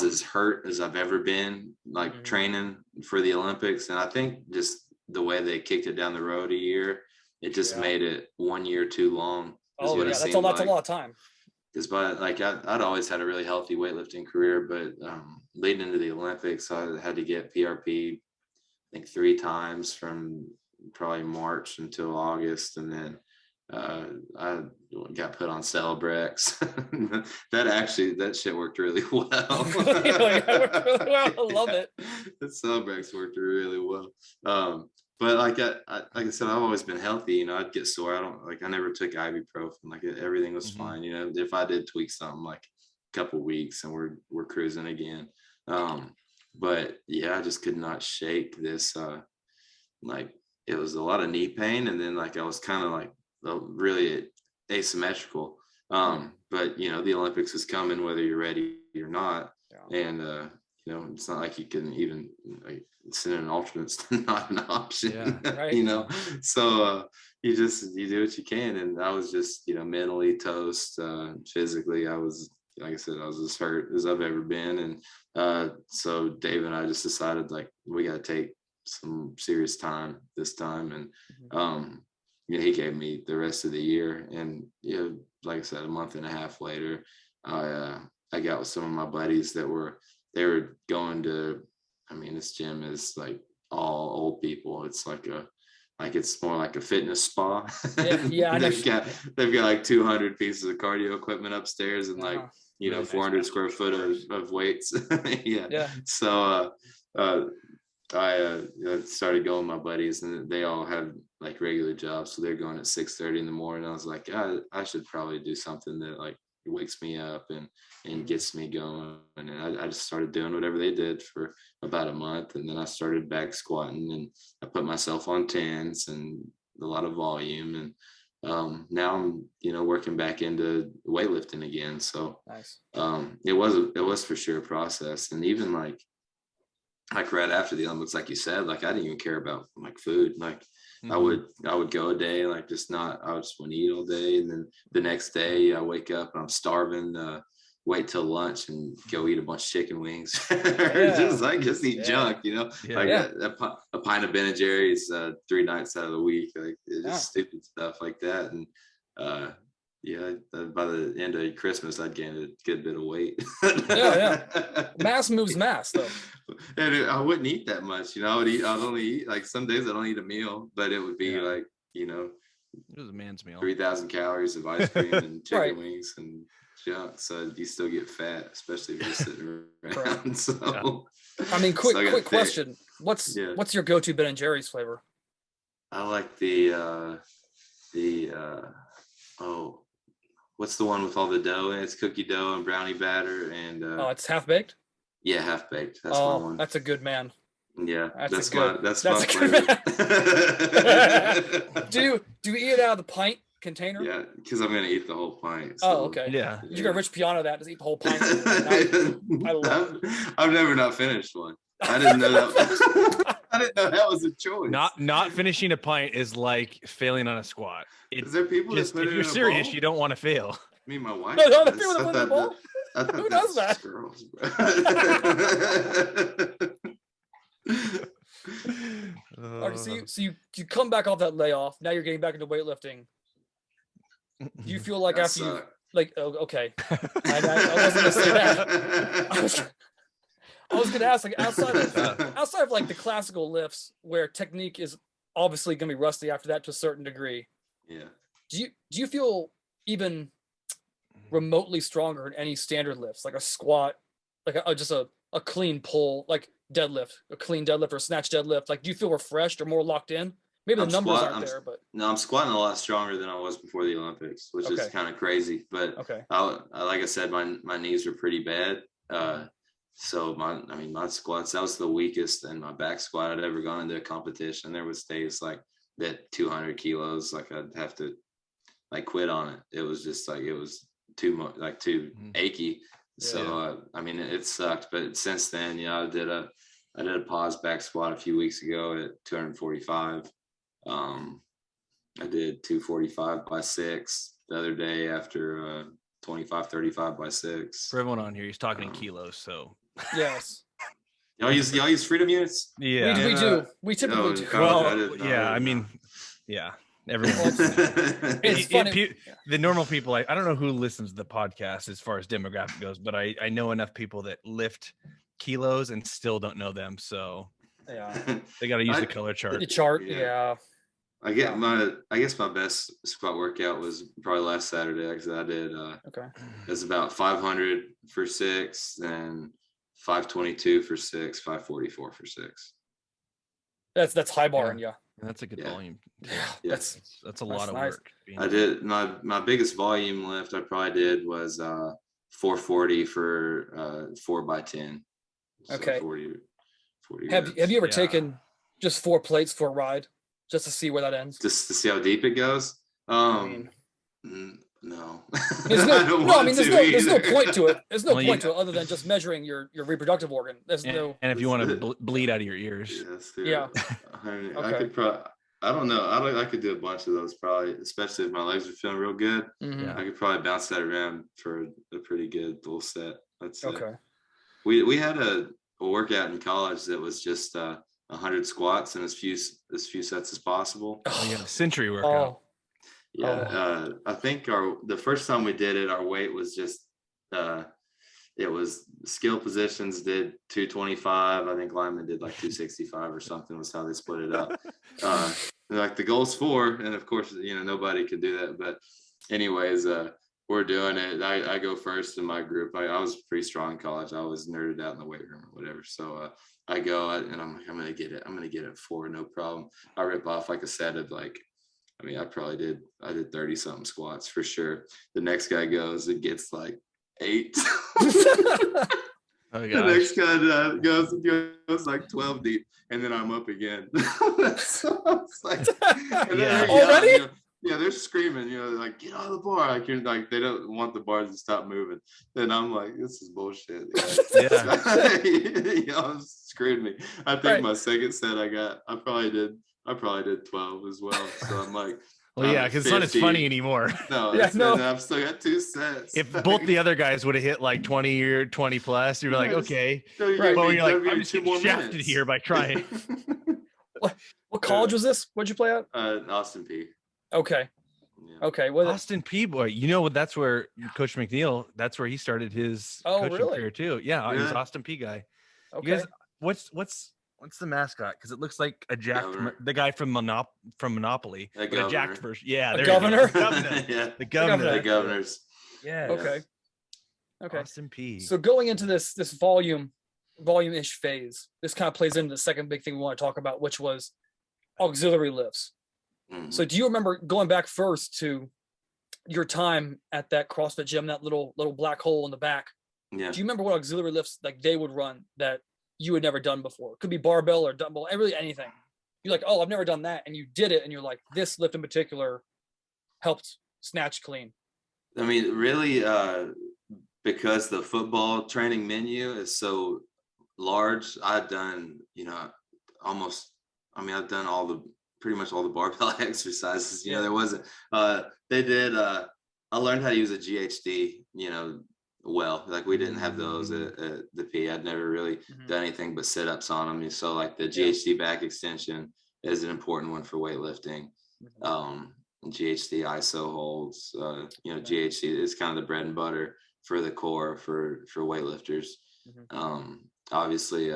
as hurt as I've ever been, like training for the Olympics. And I think just the way they kicked it down the road a year, it just made it 1 year too long. Oh yeah, that's a lot of time. Because I'd always had a really healthy weightlifting career, but leading into the Olympics, I had to get PRP, I think 3 times from probably March until August, and then I got put on Celebrex. that shit worked really well. I love it. The Celebrex worked really well. But like I said, I've always been healthy. I'd get sore. I never took ibuprofen. Like everything was fine. If I did tweak something, like a couple weeks, and we're cruising again. But yeah, I just could not shake this. Like it was a lot of knee pain, and then like I was kind of like really asymmetrical. But the Olympics is coming whether you're ready or not. And it's not like you can even like send an alternate's not an option. So you do what you can. And I was just mentally toast. Physically I was, like I said, I was as hurt as I've ever been. And so Dave and I just decided like we got to take some serious time this time. And he gave me the rest of the year. And like I said, a month and a half later, I got with some of my buddies they were going to, this gym is like all old people. It's it's more like a fitness spa. Yeah. They've got like 200 pieces of cardio equipment upstairs and 400 square foot of weights. So I started going with my buddies, and they all have like regular jobs, so they're going at 6:30 in the morning. I was like, I should probably do something that like wakes me up and gets me going. And I just started doing whatever they did for about a month, and then I started back squatting, and I put myself on 10s and a lot of volume, and now I'm, working back into weightlifting again. So nice. It was for sure a process. And even like right after the Olympics, like you said, like I didn't even care about like food. Like I would go a day, like I just want to eat all day. And then the next day I wake up and I'm starving, wait till lunch and go eat a bunch of chicken wings. just eat junk, like a pint of Ben and Jerry's 3 nights out of the week, like it's just stupid stuff like that. And by the end of Christmas I'd gained a good bit of weight. Mass moves mass though. And I wouldn't I'd only eat like some days I don't eat a meal, but it would be like it was a man's meal, 3,000 calories of ice cream and chicken wings and junk. So you still get fat, especially if you're sitting around. So I mean, quick question. What's your go-to Ben and Jerry's flavor? I like what's the one with all the dough in it? It's cookie dough and brownie batter and it's half baked? Yeah, half baked. That's my one. That's a good man. Yeah, that's my flavor. Do you eat it out of the pint container? Yeah, because I'm gonna eat the whole pint. So, okay. Yeah. You got Rich Piano that just eat the whole pint. I love it. I've never not finished one. I didn't know that. I didn't know that was a choice. Not finishing a pint is like failing on a squat. Is there people that put it in a bowl? If you're serious, you don't want to fail. Me and my wife. No, the people that put it in a bowl. Who does that? Girls, Okay, so you come back off that layoff. Now you're getting back into weightlifting. Do you feel like after you like? Oh, okay. I wasn't gonna say that. I was gonna ask, like, outside of like the classical lifts where technique is obviously gonna be rusty after that to a certain degree. Yeah. Do you feel even remotely stronger in any standard lifts, like a squat, like just a clean pull, like deadlift, a clean deadlift or snatch deadlift? Like, do you feel refreshed or more locked in? Maybe the numbers aren't there, but no, I'm squatting a lot stronger than I was before the Olympics, which is kind of crazy. But like I said, my knees were pretty bad. So my squats, that was the weakest in my back squat I'd ever gone into a competition. There was days like that 200 kilos, like I'd have to like quit on it. It was just like, it was too much, like too achy. So, it sucked, but since then, I did a pause back squat a few weeks ago at 245. I did 245 by 6 the other day after 25-35 by 6. For everyone on here, he's talking in kilos, so. Yes. Y'all use freedom units? Yeah. We do. We typically do. Well, yeah. Everyone. It's funny. The normal people, I don't know who listens to the podcast as far as demographic goes, but I know enough people that lift kilos and still don't know them. So they got to use the color chart. The chart, yeah. I guess my best squat workout was probably last Saturday because I did. It was about 500 for 6, and 522 for 6, 544 for 6. That's high bar, yeah. That's a good volume. Yeah, that's a lot of work. I did my biggest volume lift I probably did was 440 for 4 by 10. So okay. 40 have you ever taken just 4 plates for a ride just to see where that ends? Just to see how deep it goes? No. There's no point to it. There's no point to it other than just measuring your reproductive organ. And if you want to bleed out of your ears. I could probably, I don't know. I could do a bunch of those probably, especially if my legs are feeling real good. Mm-hmm. I could probably bounce that around for a pretty good full set. That's okay. We had a workout in college that was just 100 squats and as few sets as possible. Century workout. I think the first time we did it, our weight was just it was skill positions did 225. I think linemen did like 265 or something was how they split it up. Like the goal's 4, and of course nobody could do that. But anyways, we're doing it. I go first in my group. I was pretty strong in college. I was nerded out in the weight room or whatever. So I go and I'm like, I'm gonna get it 4, no problem. I rip off like a set of like. I did 30 something squats for sure. The next guy goes and gets like 8. The next guy goes like 12 deep, and then I'm up again. So it's like, already? Yeah, they're screaming, like, get out of the bar. Like, you're like, they don't want the bars to stop moving. Then I'm like, this is bullshit. Screwed me. I think my second set I probably did 12 as well. So I'm like, well, yeah, because it's not as funny anymore. No, I've still got 2 sets. If both the other guys would have hit like 20 or 20 plus, you're like, okay. Well, you're like, I'm just getting shafted here by trying. What college was this? What'd you play at? Austin P. Okay. Yeah. Okay. Austin P, boy. That's where Coach McNeil, that's where he started his coaching career too. Yeah, he's Austin P guy. Okay. You guys, what's the mascot? Because it looks like a jacked, the guy from Monopoly. A jacked version. Yeah, the governor. Yeah, the governor. The governors. Yeah. Okay. Austin P. So going into this volume-ish phase, this kind of plays into the second big thing we want to talk about, which was auxiliary lifts. Mm-hmm. So do you remember going back first to your time at that CrossFit gym, that little black hole in the back? Yeah. Do you remember what auxiliary lifts like they would run that you had never done before? It could be barbell or dumbbell, really anything. You're like, oh, I've never done that. And you did it. And you're like, this lift in particular helped snatch clean. I mean, really, because the football training menu is so large, I've done, I've done pretty much all the barbell exercises. There wasn't, I learned how to use a GHD, well, like we didn't have those at the P. I'd never really done anything but sit-ups on them. So like the GHD back extension is an important one for weightlifting. GHD ISO holds, GHD is kind of the bread and butter for the core for weightlifters. Obviously,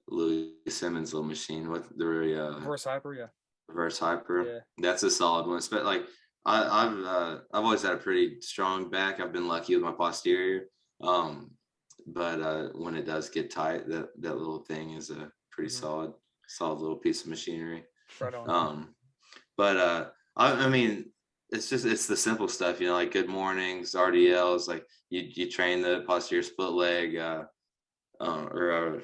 Louie Simmons little machine with the reverse hyper, reverse hyper. That's a solid one. But like I've always had a pretty strong back. I've been lucky with my posterior, but when it does get tight, that little thing is a pretty solid little piece of machinery. Right on. But I mean, it's the simple stuff, like good mornings, RDLs, like you train the posterior split leg, or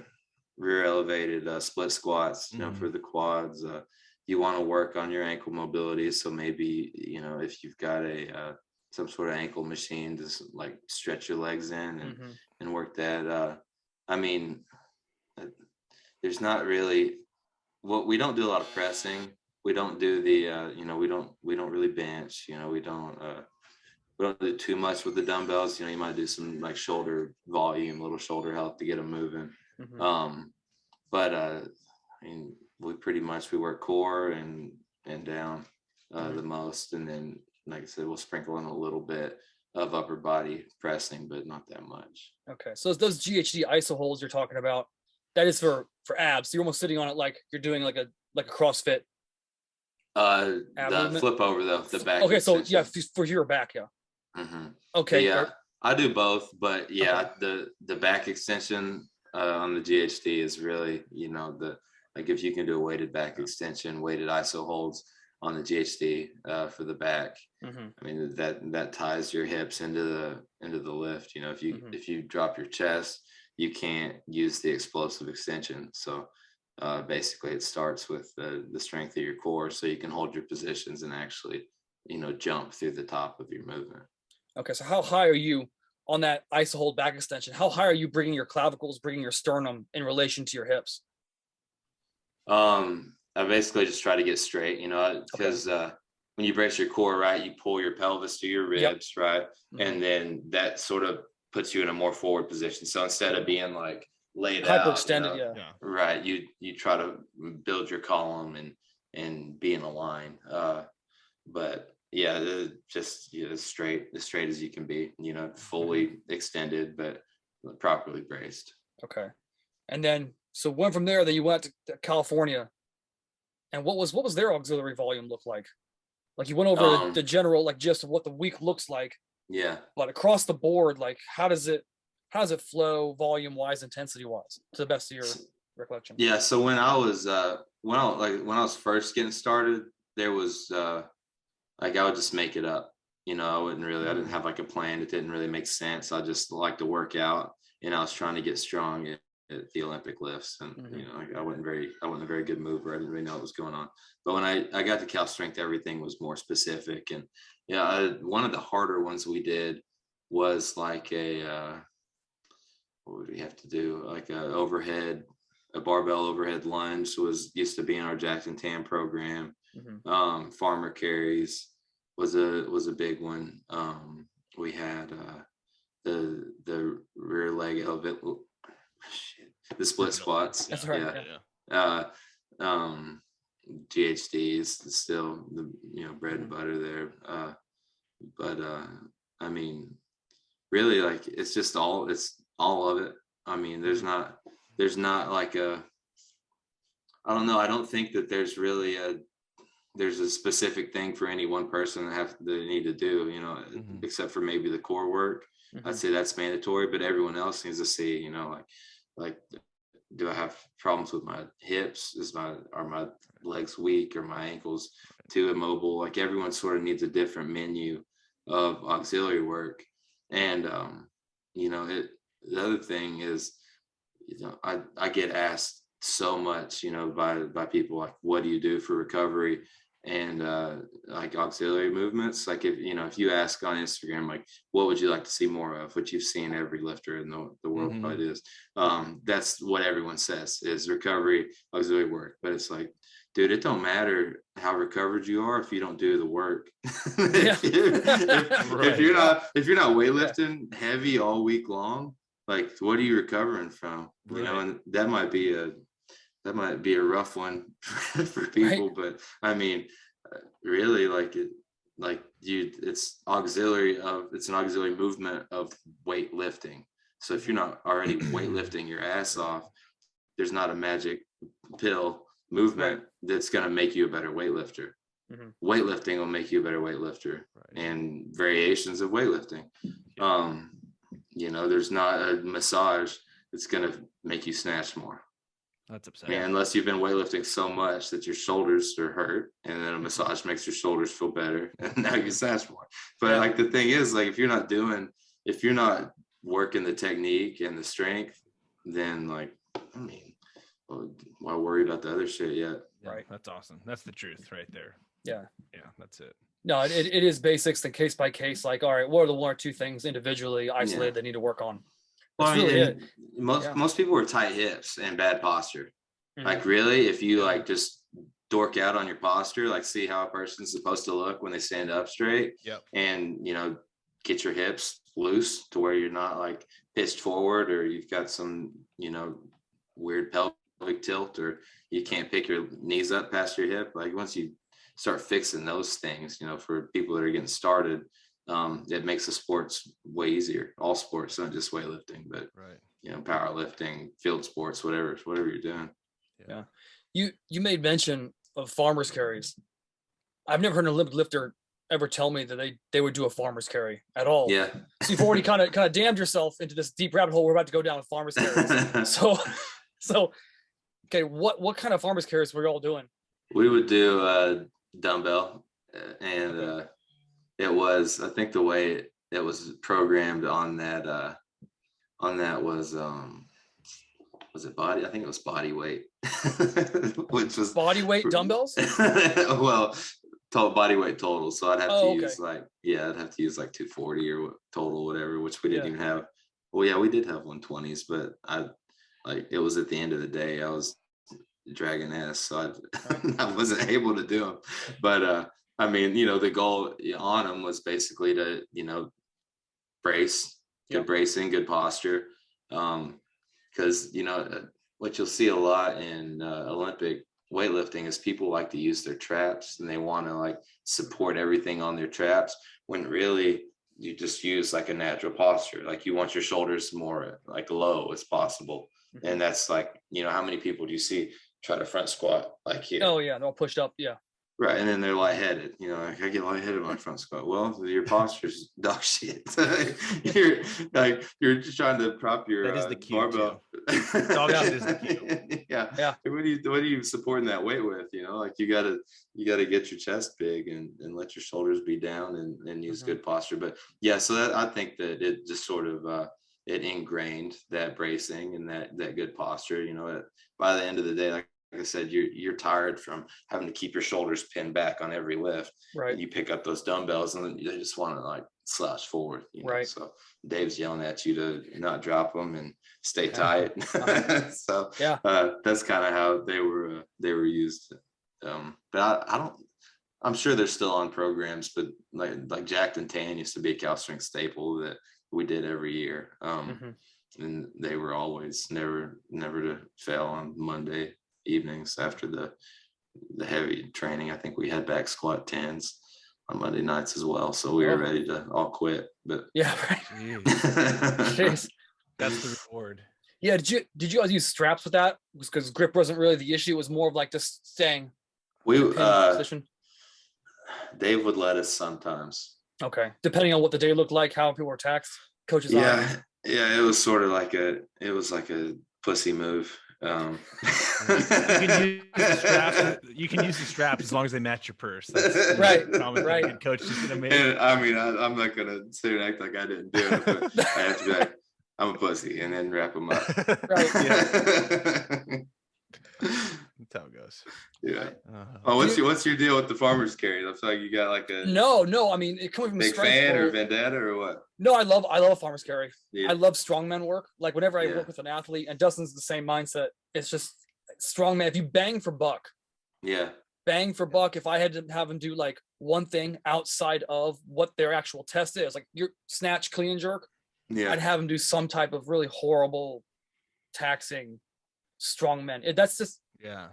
rear elevated split squats, for the quads. You want to work on your ankle mobility. So maybe, if you've got some sort of ankle machine, just like stretch your legs in and work that. I mean, there's not really, we don't do a lot of pressing. We don't do the, we don't really bench, we don't do too much with the dumbbells. You might do some like shoulder volume, little shoulder health to get them moving. But I mean, we work core and down the most. And then, like I said, we'll sprinkle in a little bit of upper body pressing, but not that much. Okay. So those GHD ISO holds you're talking about, that is for abs. So you're almost sitting on it like you're doing like a CrossFit. The movement? Flip over the back. Okay. So for your back. Okay. Yeah. I do both, but the back extension on the GHD is really, like if you can do a weighted back extension, weighted ISO holds on the GHD for the back. I mean, that ties your hips into the lift. If you drop your chest, you can't use the explosive extension. So basically it starts with the strength of your core, so you can hold your positions and actually, jump through the top of your movement. Okay. So how high are you on that ISO hold back extension? How high are you bringing your clavicles, bringing your sternum in relation to your hips? I basically just try to get straight, because when you brace your core, right, you pull your pelvis to your ribs, right? And then that sort of puts you in a more forward position. So instead of being like laid out, hyperextended, right, you try to build your column and be in a line. But just as straight as you can be, fully extended, but properly braced. Okay. And then, so went from there, then you went to California. And what was their auxiliary volume look like? Like you went over the general, like just what the week looks like. Yeah. But across the board, like how does it flow volume wise, intensity wise, to the best of your recollection? Yeah. So when I was when I was first getting started, there was like I would just make it up. I didn't have like a plan. It didn't really make sense. I just like to work out, and I was trying to get strong at the Olympic lifts, and you know, I wasn't a very good mover. I didn't really know what was going on. But when I got to Cal Strength, everything was more specific. And one of the harder ones we did was like what would we have to do? Like a barbell overhead lunge used to be in our Jackson Tam program. Farmer carries was a big one. We had the rear leg elevate, the split squats. That's right. Yeah. GHD is still the bread and butter there. But I mean, really, like it's all of it. I mean, there's not like I don't know. I don't think that there's really there's a specific thing for any one person that they need to do, except for maybe the core work. I'd say that's mandatory, but everyone else needs to see, like, do I have problems with my hips? Are my legs weak? Or my ankles too immobile? Like, everyone sort of needs a different menu of auxiliary work. And, the other thing is, I get asked so much, by people, like, what do you do for recovery? And like auxiliary movements, like if you ask on Instagram, like, what would you like to see more of, which you've seen every lifter in the world probably is, that's what everyone says is recovery auxiliary work. But it's like, dude, it don't matter how recovered you are if you don't do the work. if you're not weightlifting heavy all week long, like, what are you recovering from? And that might be a rough one for people, but I mean, really, it's an auxiliary movement of weightlifting. So if you're not already weightlifting your ass off, there's not a magic pill movement that's going to make you a better weightlifter. Weightlifting will make you a better weightlifter, and variations of weightlifting. There's not a massage that's going to make you snatch more. That's upsetting. Unless you've been weightlifting so much that your shoulders are hurt, and then a massage makes your shoulders feel better, and now you snatch more. But like, the thing is, like, if you're not working the technique and the strength, then, like, I mean, why worry about the other shit yet? Right. That's awesome. That's the truth right there. Yeah. That's it. No, it is basics and case by case. Like, all right, what are the one or two things individually isolated they need to work on? That's really it. Most people are tight hips and bad posture. Like, really, if you like just dork out on your posture, like, see how a person's supposed to look when they stand up straight, and get your hips loose to where you're not like pitched forward, or you've got some weird pelvic tilt, or you can't pick your knees up past your hip. Like, once you start fixing those things, for people that are getting started, it makes the sports way easier. All sports, not just weightlifting, but powerlifting, field sports, whatever you're doing. Yeah. You made mention of farmer's carries. I've never heard an Olympic lifter ever tell me that they would do a farmer's carry at all. Yeah. So you've already kind of damned yourself into this deep rabbit hole we're about to go down with farmer's carries. So okay, what kind of farmer's carries were you all doing? We would do dumbbell, and it was, I think the way it was programmed on that was it body? I think it was body weight, which was body weight dumbbells. Well, body weight total. So I'd have to use I'd have to use like 240 or total, whatever, which we didn't even have. Well, yeah, we did have 120s, but it was at the end of the day, I was dragging ass, so I wasn't able to do them. But I mean, the goal on them was basically to, brace, good bracing, good posture. Because, what you'll see a lot in Olympic weightlifting is people like to use their traps, and they want to like support everything on their traps, when really you just use like a natural posture. Like, you want your shoulders more like low as possible. And that's like, how many people do you see try to front squat like here? Oh yeah, they're all pushed up. Yeah. Right. And then they're lightheaded. Like, I get lightheaded on my front squat. Well, your posture's dog shit. You're just trying to prop your that is the cue, barbell. Dog shit is the cue. Yeah. What are you supporting that weight with? Like, you gotta get your chest big and let your shoulders be down and use good posture. But yeah, so that, I think that it just sort of it ingrained that bracing and that good posture. By the end of the day, like I said, you're tired from having to keep your shoulders pinned back on every lift. Right. And you pick up those dumbbells and they just want to like slouch forward. Right. So Dave's yelling at you to not drop them and stay tight. So yeah, that's kind of how they were used. But I'm sure they're still on programs, but like Jacked and Tan used to be a Cal Strength staple that we did every year. And they were always never to fail on Monday evenings after the heavy training. I think we had back squat 10s on Monday nights as well. So we were ready to all quit, but yeah, right. Jeez. That's the reward. Yeah. Did you guys use straps with that? Because grip wasn't really the issue. It was more of like just staying in position. Dave would let us sometimes. Okay. Depending on what the day looked like, how people were taxed, coaches. Yeah. It was sort of like a pussy move. You can use the straps as long as they match your purse. That's right. Right. Good coach is gonna make. And, I mean, I'm not gonna sit and act like I didn't do it, but I have to be like, I'm a pussy, and then wrap them up. Right. Yeah. That's how it goes. Yeah. Oh, what's your deal with the farmer's carry? I feel like you got like a no. I mean, it coming from big fan or vendetta or what? No, I love farmer's carry. Yeah. I love strongman work. Like whenever I work with an athlete, and Dustin's the same mindset. It's just strongman. If you bang for buck, if I had to have them do like one thing outside of what their actual test is, like your snatch, clean and jerk, I'd have them do some type of really horrible, taxing strongman. That's just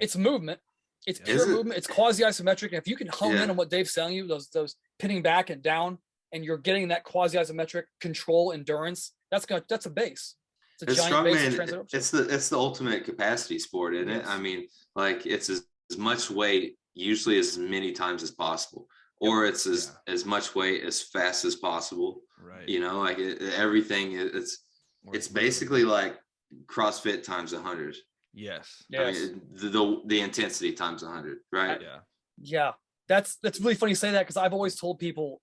it's movement. It's pure movement. It's quasi isometric. And if you can hone in on what Dave's telling you, those pinning back and down, and you're getting that quasi isometric control endurance, that's a base. It's a giant base. It's the ultimate capacity sport, isn't it? I mean, like it's as much weight usually as many times as possible, or it's as much weight as fast as possible. Right. Like everything. It's basically like CrossFit times 100. Yes. I mean, the intensity times 100, right? Yeah. That's really funny you say that, because I've always told people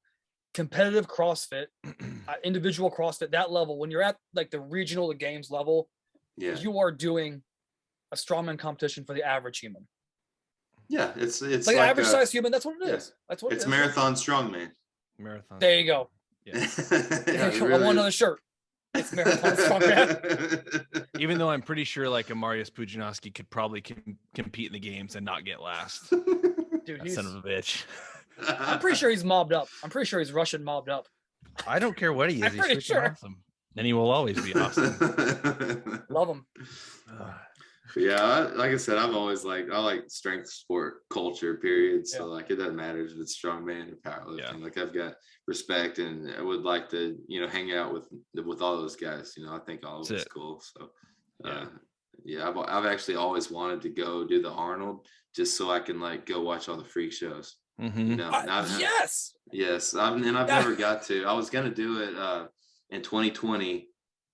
competitive CrossFit, individual CrossFit, that level, when you're at like the regional, the games level, you are doing a strongman competition for the average human. Yeah, it's like an average size human. That's what it is. That's what it's marathon strongman. Marathon. There you go. Yeah. I want another shirt. It's marathon strongman. Even though I'm pretty sure like a Mariusz Pudzianowski could probably compete in the games and not get last. Dude, he's son of a bitch. I'm pretty sure he's mobbed up. I'm pretty sure he's Russian mobbed up. I don't care what he is. I'm he's pretty sure. Awesome. And he will always be awesome. Love him. Yeah, like I said, I like strength sport culture, period. So like it doesn't matter if it's strongman or powerlifting. Yeah. Like I've got respect, and I would like to, hang out with all those guys. I think all of it's cool. So I've actually always wanted to go do the Arnold just so I can like go watch all the freak shows. Mm-hmm. Yes. I've never got to. I was gonna do it in 2020.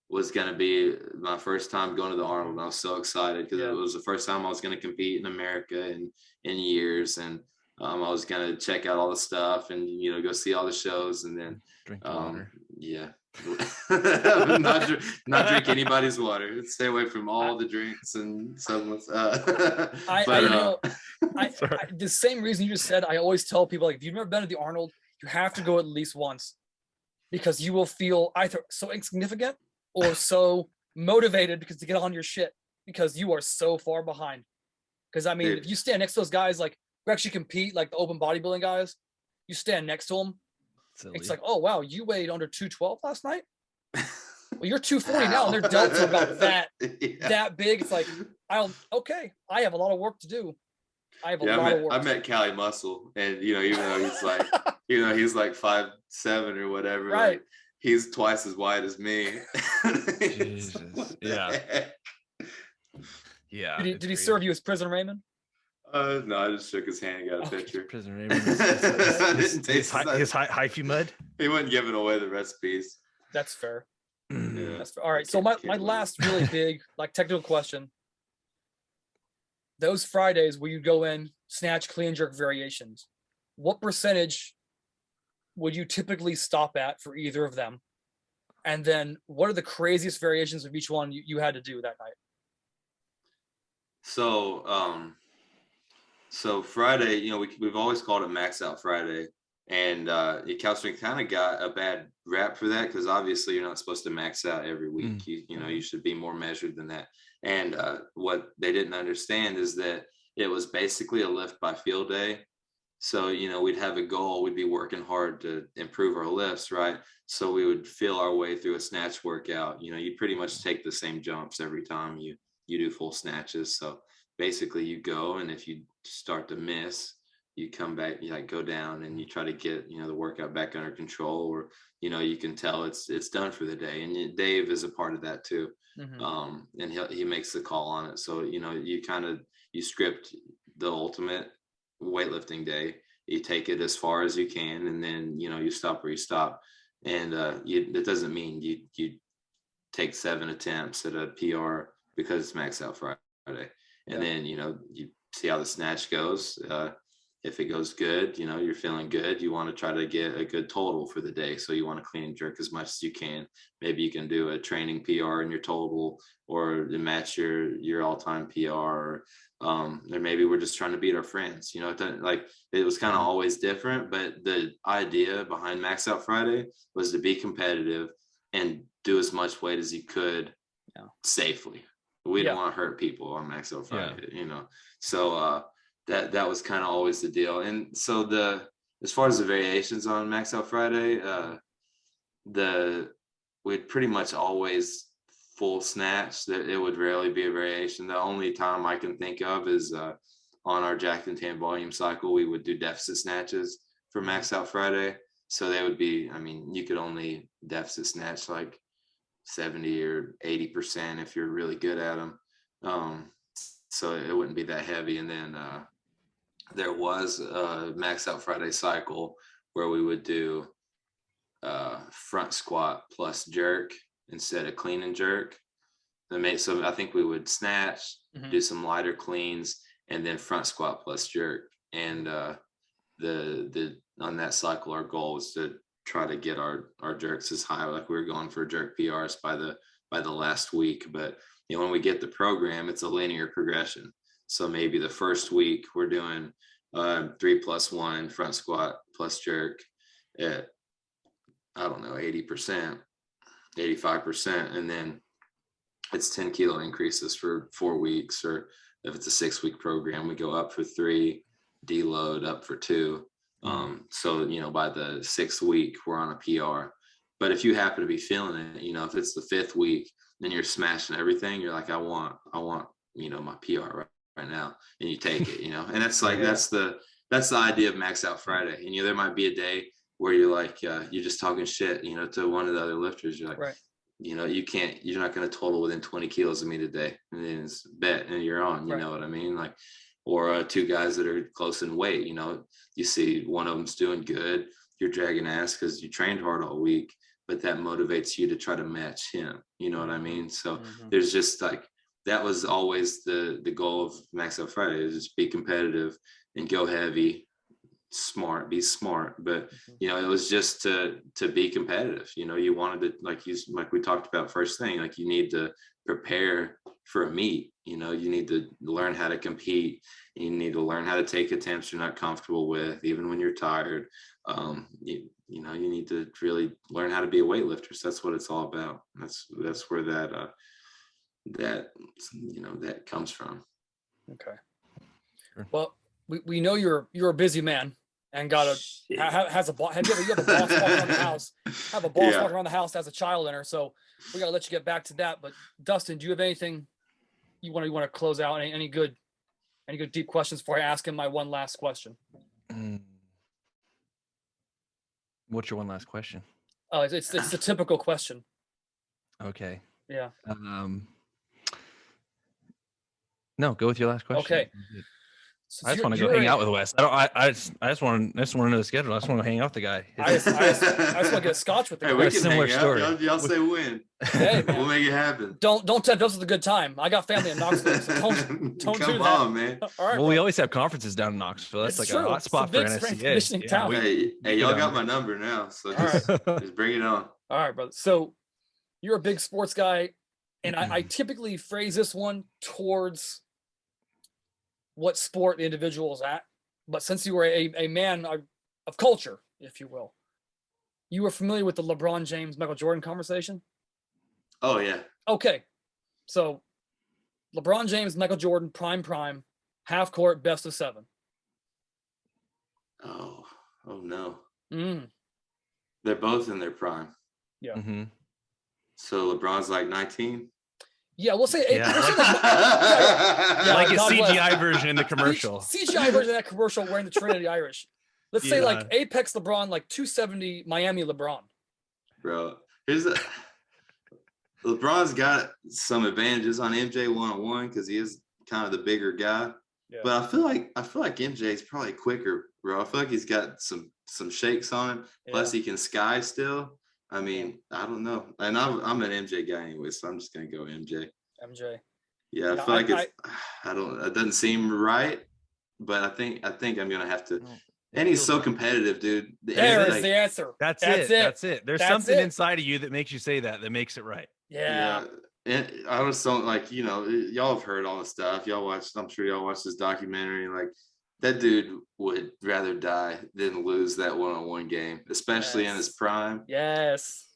Was going to be my first time going to the Arnold. And I was so excited because it was the first time I was going to compete in America in years. And I was going to check out all the stuff and, go see all the shows, and then drink water. Yeah. not drink anybody's water. Stay away from all the drinks and supplements. The same reason you just said, I always tell people, like, if you've never been to the Arnold, you have to go at least once, because you will feel either so insignificant or so motivated because to get on your shit, because you are so far behind. Because I mean, if you stand next to those guys, like who actually compete, like the open bodybuilding guys, you stand next to them. Silly. It's like, oh wow, you weighed under 212 last night. Well, you're 240 now, and their delts are about that big. It's like, I have a lot of work to do. I have a lot of work. I met Cali Muscle, and even though he's like, he's like 5'7" or whatever, right? Like, he's twice as wide as me. Jesus. Yeah. Yeah. Did he serve you as Prisoner Raymond? No, I just shook his hand and got a picture. Prisoner Raymond. His hyphy mud. He wasn't giving away the recipes. That's fair. Yeah. That's fair. All right. So my last really big technical question. Those Fridays where you go in, snatch, clean, jerk variations, what percentage would you typically stop at for either of them? And then what are the craziest variations of each one you had to do that night? So Friday, you know, we've always called it Max Out Friday, and couch strength kind of got a bad rap for that, because obviously you're not supposed to max out every week. You know, you should be more measured than that. And what they didn't understand is that it was basically a lift by field day. So, you know, we'd have a goal, we'd be working hard to improve our lifts, right? So we would feel our way through a snatch workout. You know, you pretty much take the same jumps every time you do full snatches. So basically you go, and if you start to miss, you come back, you like go down, and you try to get, you know, the workout back under control, or, you know, you can tell it's done for the day. And Dave is a part of that too. And he makes the call on it. So, you know, you script the ultimate weightlifting day. You take it as far as you can, and then, you know, you stop where you stop. And that doesn't mean you take 7 attempts at a PR because it's Max Out Friday. And then, you know, you see how the snatch goes. If it goes good, you know, you're feeling good, you want to try to get a good total for the day. So you want to clean and jerk as much as you can. Maybe you can do a training PR in your total, or match your all-time PR, or maybe we're just trying to beat our friends. You know, it was kind of always different, but the idea behind Max Out Friday was to be competitive and do as much weight as you could safely. We don't want to hurt people on Max Out Friday, you know. So that was kind of always the deal. And so as far as the variations on Max Out Friday, we'd pretty much always full snatch. It would rarely be a variation. The only time I can think of is on our jacked and tan volume cycle, we would do deficit snatches for Max Out Friday. So they would be, I mean, you could only deficit snatch like 70 or 80% if you're really good at them. So it wouldn't be that heavy. And then there was a Max Out Friday cycle where we would do front squat plus jerk instead of clean and jerk. So I think we would snatch, do some lighter cleans, and then front squat plus jerk. And on that cycle, our goal was to try to get our jerks as high, like we were going for jerk PRs by the last week. But you know, when we get the program, it's a linear progression. So maybe the first week we're doing 3+1 front squat plus jerk at, I don't know, 80%, 85%. And then it's 10 kilo increases for 4 weeks. Or if it's a 6-week program, we go up for 3, deload up for 2. So, you know, by the 6th week, we're on a PR. But if you happen to be feeling it, you know, if it's the 5th week, then you're smashing everything. You're like, I want, you know, my PR right now. And you take it, you know, and that's like, that's the idea of Max Out Friday. And, you know, there might be a day where you're like, you're just talking shit, you know, to one of the other lifters. You're like, you know, you're not going to total within 20 kilos of me today. And then it's bet and you're on, you know what I mean? Like, or 2 guys that are close in weight, you know, you see one of them's doing good, you're dragging ass because you trained hard all week, but that motivates you to try to match him. You know what I mean? So there's just like, that was always the goal of Max Out Friday, is just be competitive and go heavy, be smart. But, you know, it was just to be competitive. You know, you wanted to, like we talked about first thing, like you need to prepare for a meet. You know, you need to learn how to compete. You need to learn how to take attempts you're not comfortable with, even when you're tired. You know, you need to really learn how to be a weightlifter. So that's what it's all about. That's where that you know, that comes from. Okay. Sure. Well, we know you're a busy man and got has a boss. You have a boss walking around the house. Have a boss walking around the house as a child in her. So we gotta let you get back to that. But Dustin, do you have anything you want to close out? Any good deep questions before I ask him my one last question? What's your one last question? Oh, it's the typical question. Okay. Yeah. No, go with your last question. Okay. I just want to go hang out with Wes. I just want to know the schedule. I just want to hang out with the guy. I just want to get a scotch with the guy. We can similar story. Y'all say when. Hey, we'll make it happen. Don't tempt us with a good time. I got family in Knoxville, so don't Come do that. on, man. All right, well, we always have conferences down in Knoxville. That's a hot spot for NSCA. Hey, y'all got my number now, so just bring it on. All right, brother. So you're a big sports guy, and I typically phrase this one towards what sport the individual is at. But since you were a man of culture, if you will, you were familiar with the LeBron James, Michael Jordan conversation? Oh, yeah. Okay. So LeBron James, Michael Jordan, prime, half court, best of 7. Oh no. Mm. They're both in their prime. Yeah. Mm-hmm. So LeBron's like 19. Yeah, we'll say 8. Yeah. We'll say Like a God CGI bless. version in the commercial. CGI version of that commercial wearing the Trinity Irish. Let's say like Apex LeBron, like 270 Miami LeBron. Bro, LeBron's got some advantages on MJ one-on-one because he is kind of the bigger guy. Yeah. But I feel like MJ's probably quicker, bro. I feel like he's got some shakes on him. Plus he can sky still. I mean, I don't know. And I'm an MJ guy anyway, so I'm just gonna go MJ. MJ. Yeah, I feel like it doesn't seem right, but I think I'm gonna have to. And he's so competitive, dude. There's the answer. That's it. There's something inside of you that makes you say that makes it right. Yeah. And I was so like, y'all have heard all the stuff. I'm sure y'all watched this documentary. Like, that dude would rather die than lose that one-on-one game, especially in his prime. Yes.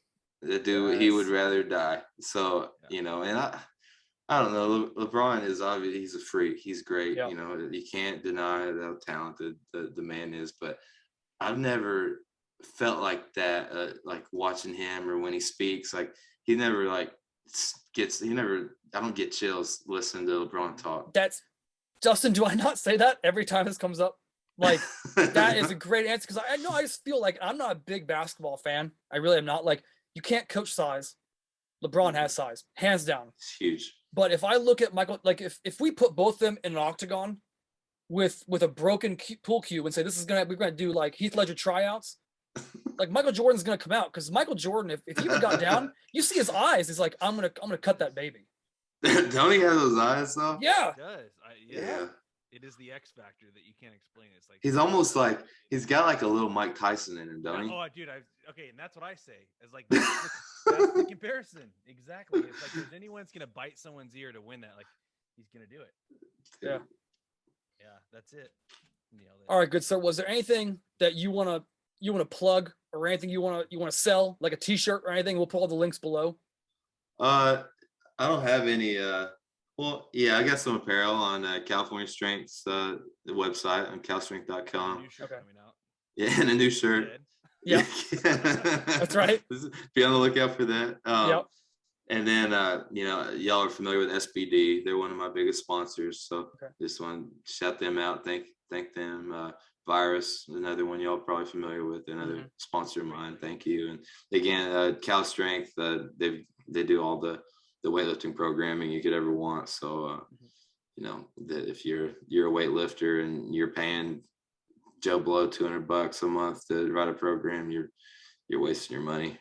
The dude, he would rather die. So, and I don't know. LeBron is obvious. He's a freak. He's great. Yep. You can't deny how talented the man is. But I've never felt like that, like watching him or when he speaks. Like, he never I don't get chills listening to LeBron talk. That's Justin. Do I not say that every time this comes up? Like, that is a great answer, because I just feel like I'm not a big basketball fan. I really am not. Like, you can't coach size. LeBron has size, hands down. It's huge. But if I look at Michael, like if we put both of them in an octagon with a broken pool cue and say we're gonna do like Heath Ledger tryouts, like Michael Jordan's gonna come out, because Michael Jordan, if he ever got down, you see his eyes. He's like, I'm gonna cut that baby. Don't he have those eyes though? Yeah. He does. Yeah. It is the X factor that you can't explain. It's like he's almost like he's got like a little Mike Tyson in him, don't he? Oh, dude, okay, and that's what I say. It's like that's the comparison. Exactly. It's like if anyone's gonna bite someone's ear to win that, like he's gonna do it. Yeah. Yeah, that's it. All right, good sir. Was there anything that you wanna plug, or anything you wanna sell, like a T-shirt or anything? We'll put all the links below. I don't have any. Well, yeah, I got some apparel on California Strength's the website on calstrength.com. Okay. Yeah, and a new shirt. Yeah, that's right. Be on the lookout for that. Yep. And then, y'all are familiar with SBD. They're one of my biggest sponsors. So just want to shout them out. Thank them. Virus, another one y'all probably familiar with, another sponsor of mine. Thank you. And again, Cal Strength, they do all the weightlifting programming you could ever want. So, that if you're a weightlifter and you're paying Joe Blow $200 a month to write a program, you're wasting your money.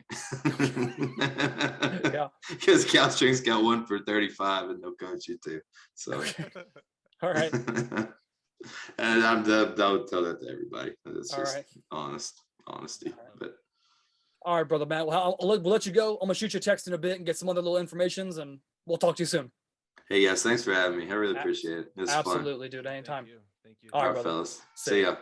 Yeah. Because Cal Strength's got one for $35 and they'll coach you too. So, all right. And I would tell that to everybody. It's all just right. honesty. But all right, brother Matt. Well, we'll let you go. I'm gonna shoot you a text in a bit and get some other little informations, and we'll talk to you soon. Hey guys, thanks for having me. I really appreciate it. It's absolutely, fun. Dude. Anytime. Thank you. All right, fellas. See ya.